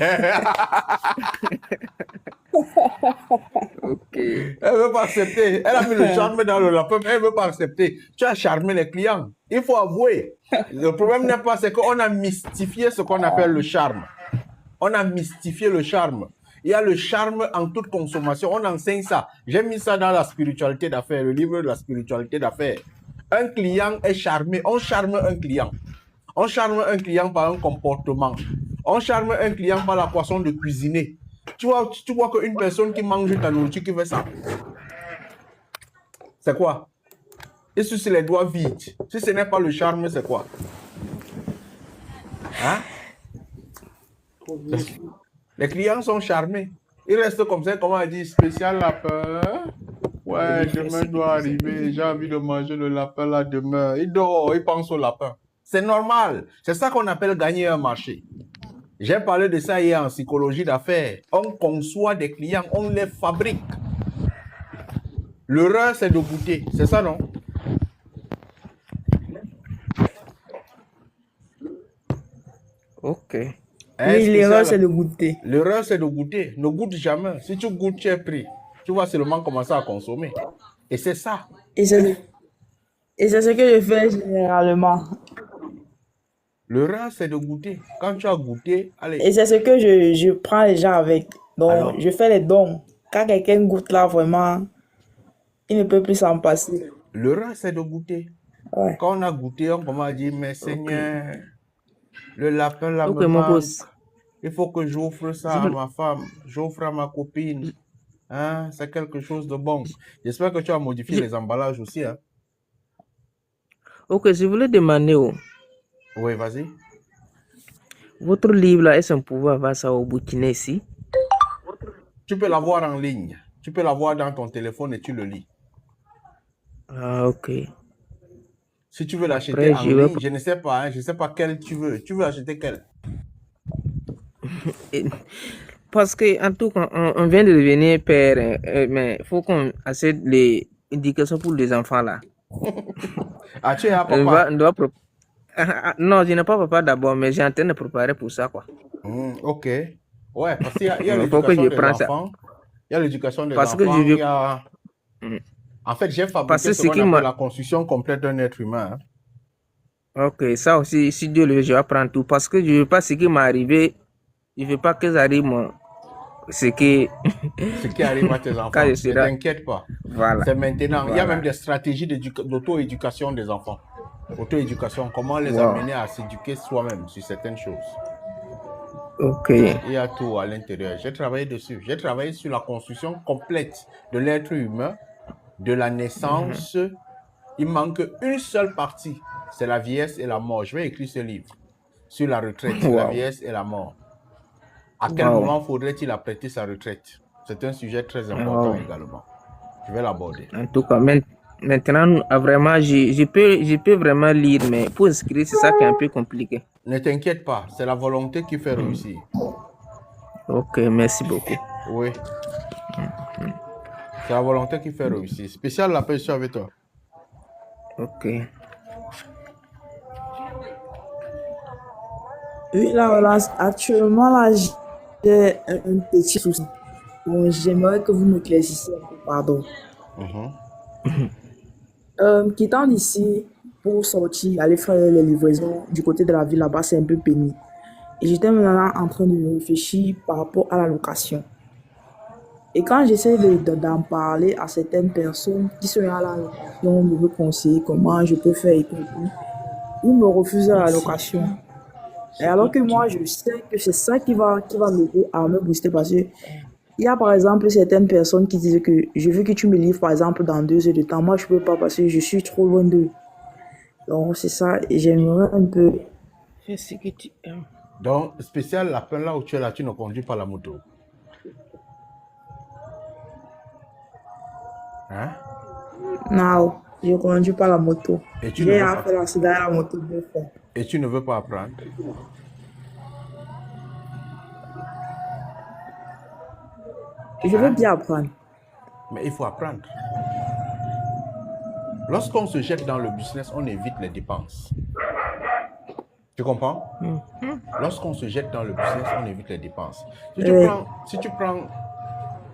Ok. Elle ne veut pas accepter. Elle a mis le charme dans le lapin, mais elle ne veut pas accepter. Tu as charmé les clients. Il faut avouer. Le problème n'est pas, c'est qu'on a mystifié ce qu'on appelle le charme. On a mystifié le charme. Il y a le charme en toute consommation. On enseigne ça. J'ai mis ça dans la spiritualité d'affaires, le livre de la spiritualité d'affaires. Un client est charmé. On charme un client. On charme un client par un comportement. On charme un client par la façon de cuisiner. Tu vois qu'une personne qui mange ta nourriture, qui fait ça, c'est quoi? Et si c'est les doigts vides, si ce n'est pas le charme, c'est quoi? Hein? Les clients sont charmés. Ils restent comme ça, comment on dit, spécial lapin. Ouais, demain doit arriver, j'ai envie de manger le lapin là demain. Il dort, il pense au lapin. C'est normal. C'est ça qu'on appelle gagner un marché. J'ai parlé de ça hier en psychologie d'affaires. On conçoit des clients, on les fabrique. L'erreur, c'est de goûter. C'est ça, non? Ok. Oui, l'erreur, c'est de goûter. L'erreur, c'est de goûter. Ne goûte jamais. Si tu goûtes, tu es pris. Tu vas seulement commencer à consommer. Et c'est ça. Et c'est ce que je fais généralement. L'erreur, c'est de goûter. Quand tu as goûté, allez. Et c'est ce que je prends les gens avec. Donc, Alors? je fais les dons. Quand quelqu'un goûte là, vraiment, il ne peut plus s'en passer. L'erreur, c'est de goûter. Ouais. Quand on a goûté, on commence à dire, mais Seigneur, le lapin là Ok, me mon manque. boss. Il faut que j'offre ça Je à veux- ma femme. J'offre à ma copine. Hein? C'est quelque chose de bon. J'espère que tu as modifié je- les emballages aussi. Hein? Ok, je voulais demander, Oui, vas-y. votre livre là, est-ce qu'on pouvait avoir ça au bouquinet ici? Tu peux l'avoir en ligne. Tu peux l'avoir dans ton téléphone et tu le lis. Ah, ok. Si tu veux l'acheter Après, en je vais... ligne, je ne sais pas. Hein, je ne sais pas quel tu veux. Tu veux acheter quel? Parce que, en tout cas, on vient de devenir père, mais il faut qu'on achète les indications pour les enfants là. Ah, tu es un On papa. doit non, je n'ai pas papa d'abord, mais j'ai en train de préparer pour ça, quoi. Ok. Ouais, parce qu'il y a Il faut que l'éducation je des prends ça. enfants. Il y a l'éducation des Parce que enfants. je Il veux... y a... Mm. En fait, j'ai Parce fabriqué que ce ce qu'on qui appelle m'a... la construction complète d'un être humain. Hein. Ok, ça aussi, si Dieu le veut, je vais prendre tout. Parce que je ne veux pas ce qui m'est arrivé. Je ne veux pas que ça arrive, moi. Ce qui... Ce qui arrive à tes enfants. Quand je Ne serai... t'inquiète pas. Voilà. C'est maintenant. Il y a Voilà. même des stratégies d'auto-éducation des enfants. Auto-éducation, comment les Wow. amener à s'éduquer soi-même sur certaines choses. Ok. Il y a tout à l'intérieur. J'ai travaillé dessus. J'ai travaillé sur la construction complète de l'être humain, de la naissance. Il manque une seule partie. C'est la vieillesse et la mort. Je vais écrire ce livre sur la retraite, la Wow. vieillesse et la mort. À quel Wow. moment faudrait-il apprêter sa retraite? C'est un sujet très important Wow. également. Je vais l'aborder. En tout cas, maintenant, vraiment, je peux vraiment lire, mais pour écrire, c'est ça qui est un peu compliqué. Ne t'inquiète pas, c'est la volonté qui fait réussir. Ok, merci beaucoup. Oui. C'est la volonté qui fait réussir. Spécial la paix, je suis avec toi. Ok. Oui, là, actuellement, là, j'ai un petit souci. Bon, j'aimerais que vous m'éclaircissiez un peu, pardon. Quittant d'ici pour sortir, aller faire les livraisons du côté de la ville là-bas, c'est un peu pénible. Et j'étais maintenant en train de réfléchir par rapport à la location. Et quand j'essaie d'en parler à certaines personnes qui sont à la location, me veulent conseiller comment je peux faire et tout, ils me refusent la location. Et alors que moi, je sais que c'est ça qui va m'aider à me booster parce que il y a par exemple certaines personnes qui disent que je veux que tu me livres par exemple dans 2 heures de temps. Moi, je peux pas parce que je suis trop loin d'eux. Donc, c'est ça. Et j'aimerais un peu. Fais ce que tu aimes. Donc, spécial lapin, là où tu es là, tu ne conduis pas la moto. Hein? Non. Je ne conduis pas la moto. Et tu ne J'ai veux à pas, faire l'accident à la moto 2 fois. et tu ne veux pas apprendre. Je veux Hein? bien apprendre. Mais il faut apprendre. Lorsqu'on se jette dans le business, on évite les dépenses. Tu comprends? Lorsqu'on se jette dans le business, on évite les dépenses. Oui. Si tu prends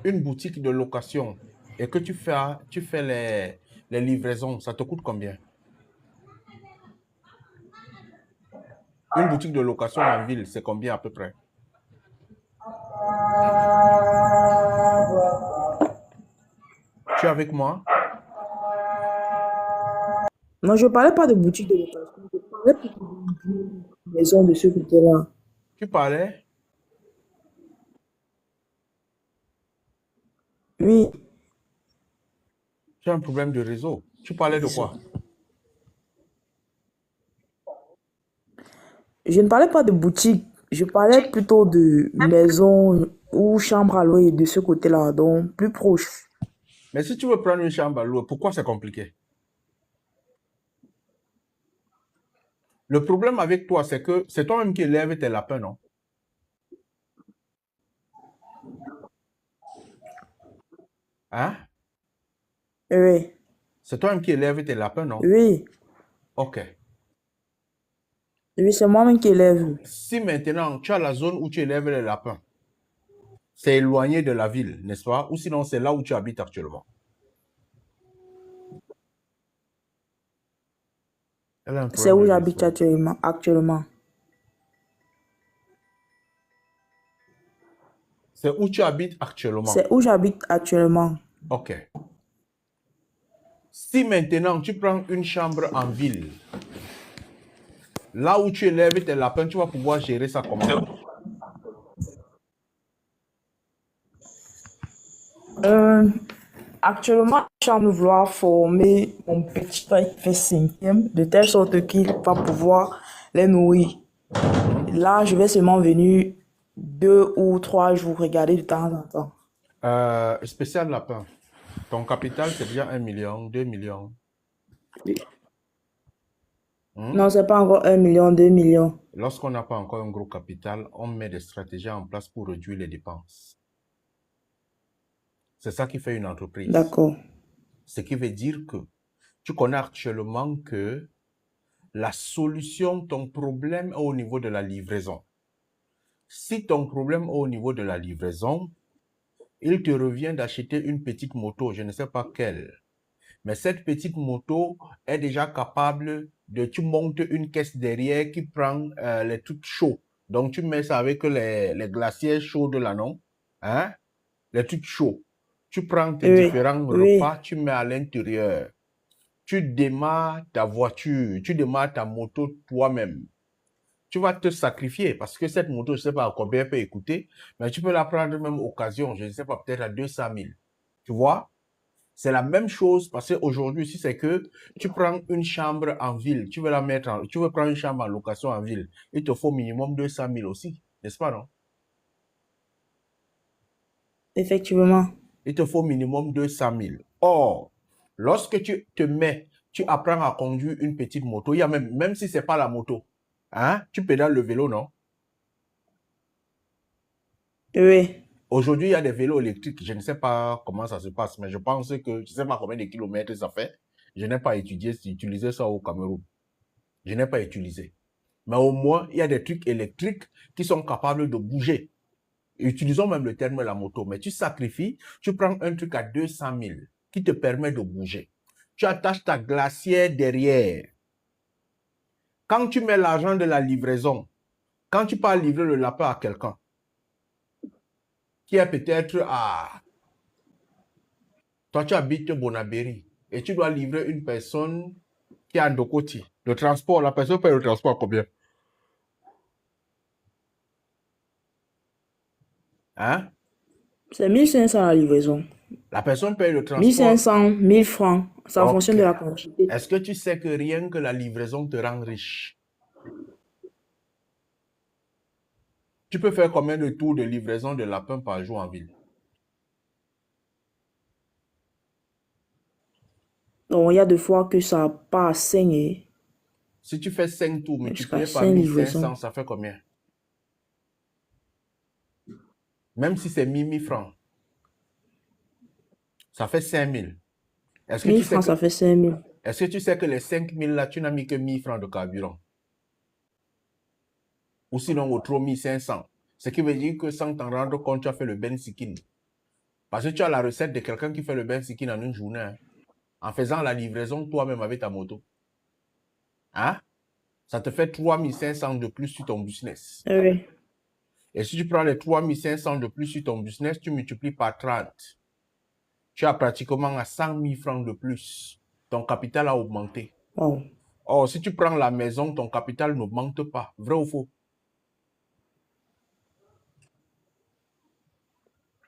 une boutique de location et que tu fais les livraisons, ça te coûte combien? Une boutique de location en ville, c'est combien à peu près? Tu es avec moi? Non, je ne parlais pas de boutique de location. Je parlais plutôt d'une maison de ce côté-là. Tu parlais? Oui. Tu as un problème de réseau. Tu parlais de quoi? Je ne parlais pas de boutique. Je parlais plutôt de maison ou chambre à louer de ce côté-là, donc plus proche. Mais si tu veux prendre une chambre à louer, pourquoi c'est compliqué? Le problème avec toi, c'est que c'est toi-même qui élèves tes lapins, non? Hein? Oui. C'est toi-même qui élèves tes lapins, non? Oui. Ok. Oui, c'est moi-même qui élève. Si maintenant tu as la zone où tu élèves les lapins, c'est éloigné de la ville, n'est-ce pas? Ou sinon c'est là où tu habites actuellement. Elle a un C'est problème où de j'habite réseau. actuellement. C'est où tu habites actuellement. C'est où j'habite actuellement. Ok. Si maintenant tu prends une chambre en ville, là où tu élèves tes lapins, tu vas pouvoir gérer ça comment? Actuellement, je suis en train de vouloir former mon petit frère qui fait 5e, de telle sorte qu'il va pouvoir les nourrir. Là, je vais seulement venir 2 ou 3 jours regarder de temps en temps. Spécial lapin. Ton capital, c'est déjà 1 million, 2 millions. Non, c'est pas encore 1 million, 2 millions. Lorsqu'on n'a pas encore un gros capital, on met des stratégies en place pour réduire les dépenses. C'est ça qui fait une entreprise. D'accord. Ce qui veut dire que tu connais actuellement que la solution, ton problème est au niveau de la livraison. Si ton problème est au niveau de la livraison, il te revient d'acheter une petite moto, je ne sais pas quelle. Mais cette petite moto est déjà capable de... Tu montes une caisse derrière qui prend les trucs chauds. Donc, tu mets ça avec les glaciers chauds de là, non? Hein? Les trucs chauds. Tu prends tes Oui, différents oui. repas, tu mets à l'intérieur. Tu démarres ta voiture, tu démarres ta moto toi-même. Tu vas te sacrifier parce que cette moto, je ne sais pas à combien elle peut écouter, mais tu peux la prendre même occasion, je ne sais pas, peut-être à 200 000. Tu vois? C'est la même chose parce qu'aujourd'hui, si c'est que tu prends une chambre en ville, tu veux la mettre en, tu veux prendre une chambre en location en ville, il te faut minimum 200 000 aussi, n'est-ce pas, non? Effectivement. Il te faut minimum 200 000. Or, lorsque tu te mets, tu apprends à conduire une petite moto, il y a même si ce n'est pas la moto, hein, tu pédales le vélo, non? Oui. Aujourd'hui, il y a des vélos électriques. Je ne sais pas comment ça se passe, mais je pense que je ne sais pas combien de kilomètres ça fait. Je n'ai pas utilisé ça au Cameroun. Je n'ai pas utilisé. Mais au moins, il y a des trucs électriques qui sont capables de bouger. Utilisons même le terme la moto. Mais tu sacrifies, tu prends un truc à 200 000 qui te permet de bouger. Tu attaches ta glacière derrière. Quand tu mets l'argent de la livraison, quand tu pars livrer le lapin à quelqu'un, qui est peut-être à... Toi, tu habites Bonabéry et tu dois livrer une personne qui est à Ndokoti. Le transport, la personne paye le transport combien? Hein? C'est 1500 la livraison. La personne paye le transport. 1500, 1000 francs. Ça Ok. fonctionne de la quantité. Est-ce que tu sais que rien que la livraison te rend riche? Tu peux faire combien de tours de livraison de lapin par jour en ville? Donc, il y a des fois que ça part à 5 et Si tu fais 5 tours jusqu'à multiplié par 5 livraisons. 1500, ça fait combien? Même si c'est 1000 francs, ça fait 5000. Est-ce que 1000 tu sais francs, que, ça fait 5000. est-ce que tu sais que les 5000 là, tu n'as mis que 1000 francs de carburant? Ou sinon, au 3500. Ce qui veut dire que sans t'en rendre compte, tu as fait le ben sikin. Parce que tu as la recette de quelqu'un qui fait le ben sikin en une journée, hein, en faisant la livraison toi-même avec ta moto. Hein? Ça te fait 3500 de plus sur ton business. Oui. Et si tu prends les 3500 de plus sur ton business, tu multiplies par 30. Tu as pratiquement à 100 000 francs de plus. Ton capital a augmenté. Wow. Or, si tu prends la maison, ton capital n'augmente pas. Vrai ou faux?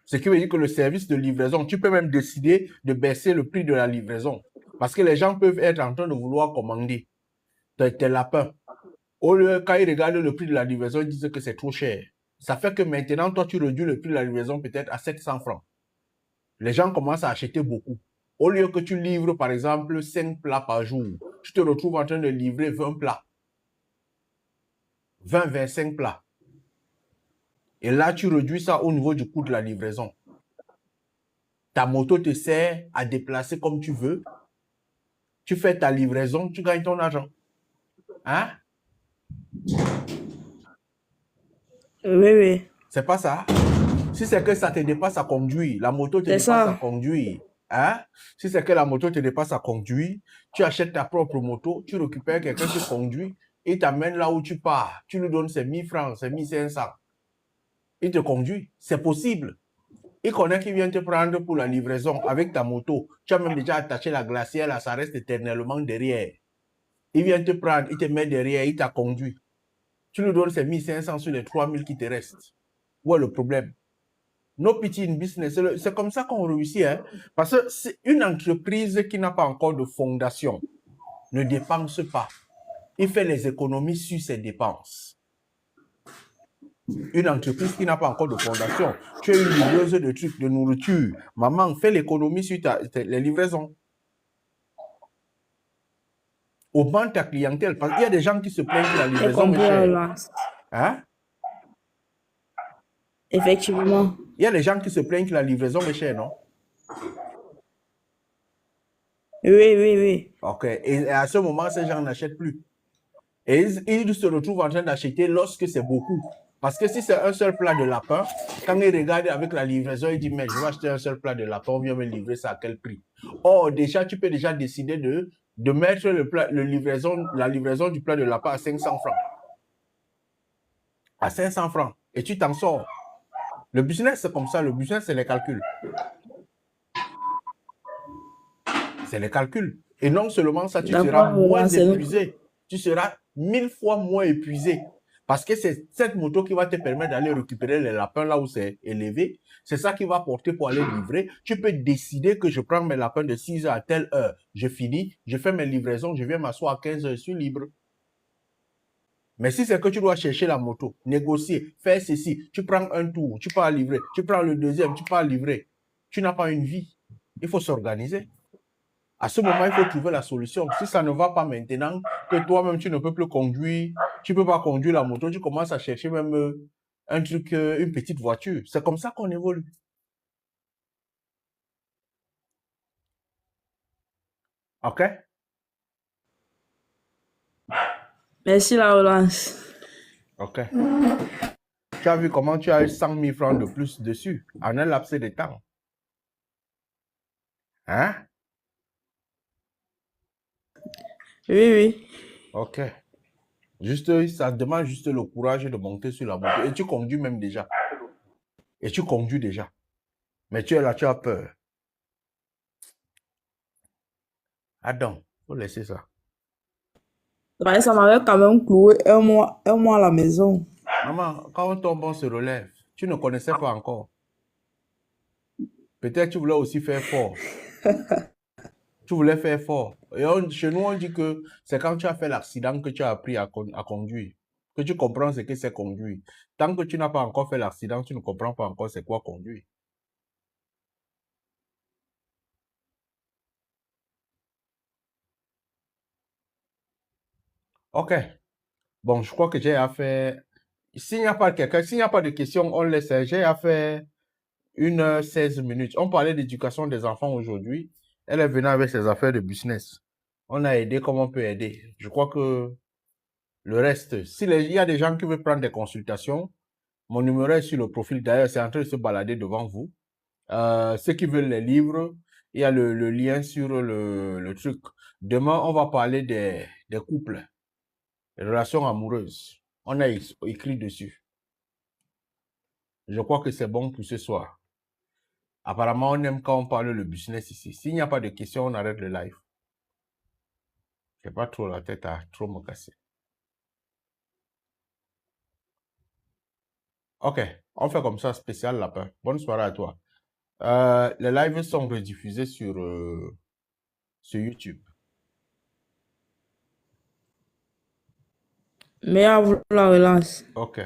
Ce qui veut dire que le service de livraison, tu peux même décider de baisser le prix de la livraison. Parce que les gens peuvent être en train de vouloir commander tes lapins. Au lieu, quand ils regardent le prix de la livraison, ils disent que c'est trop cher. Ça fait que maintenant, toi, tu réduis le prix de la livraison peut-être à 700 francs. Les gens commencent à acheter beaucoup. Au lieu que tu livres, par exemple, 5 plats par jour, tu te retrouves en train de livrer 20 plats. 20, 25 plats. Et là, tu réduis ça au niveau du coût de la livraison. Ta moto te sert à déplacer comme tu veux. Tu fais ta livraison, tu gagnes ton argent. Hein? Oui, oui. C'est pas ça? Si c'est que ça te dépasse à conduire, la moto te C'est dépasse à ça. conduire. Hein? Si c'est que la moto te dépasse à conduire, tu achètes ta propre moto, tu récupères quelqu'un qui conduit, il t'amène là où tu pars. Tu lui donnes ses 1000 francs, ses 1500. Il te conduit. C'est possible. Il connaît qu'il vient te prendre pour la livraison avec ta moto. Tu as même déjà attaché la glacière là, ça reste éternellement derrière. Il vient te prendre, il te met derrière, il t'a conduit. Tu lui donnes ses 1500 sur les 3000 qui te restent. Où est le problème? No pity in business. C'est comme ça qu'on réussit. Hein? Parce que c'est une entreprise qui n'a pas encore de fondation. Ne dépense pas. Il fait les économies sur ses dépenses. Une entreprise qui n'a pas encore de fondation. Tu es une livreuse de trucs, de nourriture. Maman, fais l'économie sur les livraisons. Augmente ta clientèle. Parce qu'il y a des gens qui se plaignent que la J'ai livraison est compris la chère. relance. Hein? Effectivement. Il y a des gens qui se plaignent que la livraison est chère, non? Oui, oui, oui. Ok. Et à ce moment, ces gens n'achètent plus. Et ils se retrouvent en train d'acheter lorsque c'est beaucoup. Parce que si c'est un seul plat de lapin, quand ils regardent avec la livraison, ils disent, mais je vais acheter un seul plat de lapin, on vient me livrer ça à quel prix? Or, déjà, tu peux déjà décider de mettre la livraison du plat de lapin à 500 francs. À 500 francs. Et tu t'en sors. Le business, c'est comme ça. Le business, c'est les calculs. C'est les calculs. Et non seulement ça, tu seras moins épuisé. Tu seras 1000 fois moins épuisé. Parce que c'est cette moto qui va te permettre d'aller récupérer les lapins là où c'est élevé. C'est ça qui va porter pour aller livrer. Tu peux décider que je prends mes lapins de 6 heures à telle heure. Je finis, je fais mes livraisons, je viens m'asseoir à 15 heures, je suis libre. Mais si c'est que tu dois chercher la moto, négocier, faire ceci, tu prends un tour, tu pars livrer, tu prends le deuxième, tu pars livrer. Tu n'as pas une vie. Il faut s'organiser. À ce moment, il faut trouver la solution. Si ça ne va pas maintenant, que toi-même, tu ne peux plus conduire, tu ne peux pas conduire la moto, tu commences à chercher même un truc, une petite voiture. C'est comme ça qu'on évolue. OK? Merci la relance. OK. Tu as vu comment tu as eu 100 000 francs de plus dessus en un laps de temps. Hein? Oui, oui. OK. Juste, ça demande juste le courage de monter sur la moto. Et tu conduis même déjà. Et tu conduis déjà. Mais tu es là, tu as peur. Adam, il faut laisser ça. Ouais, ça m'avait quand même cloué un mois à la maison. Maman, quand on tombe, on se relève. Tu ne connaissais pas encore. Peut-être tu voulais aussi faire fort. Tu voulais faire fort. Et chez nous, on dit que c'est quand tu as fait l'accident que tu as appris à conduire. Que tu comprends ce que c'est conduire. Tant que tu n'as pas encore fait l'accident, tu ne comprends pas encore c'est quoi conduire. Ok. Bon, je crois que j'ai affaire. S'il n'y a pas de questions, on laisse. J'ai affaire 1h16 minutes. On parlait d'éducation des enfants aujourd'hui. Elle est venue avec ses affaires de business. On a aidé comme on peut aider. Je crois que le reste, s'il y a des gens qui veulent prendre des consultations, mon numéro est sur le profil. D'ailleurs, c'est en train de se balader devant vous. Ceux qui veulent les livres, il y a le lien sur le truc. Demain, on va parler des couples, des relations amoureuses. On a écrit dessus. Je crois que c'est bon pour ce soir. Apparemment, on aime quand on parle le business ici. S'il n'y a pas de questions, on arrête le live. Je n'ai pas trop la tête à trop me casser. Ok, on fait comme ça, spécial lapin. Bonne soirée à toi. Les lives sont rediffusés sur YouTube. Mais à vous la relance. Ok.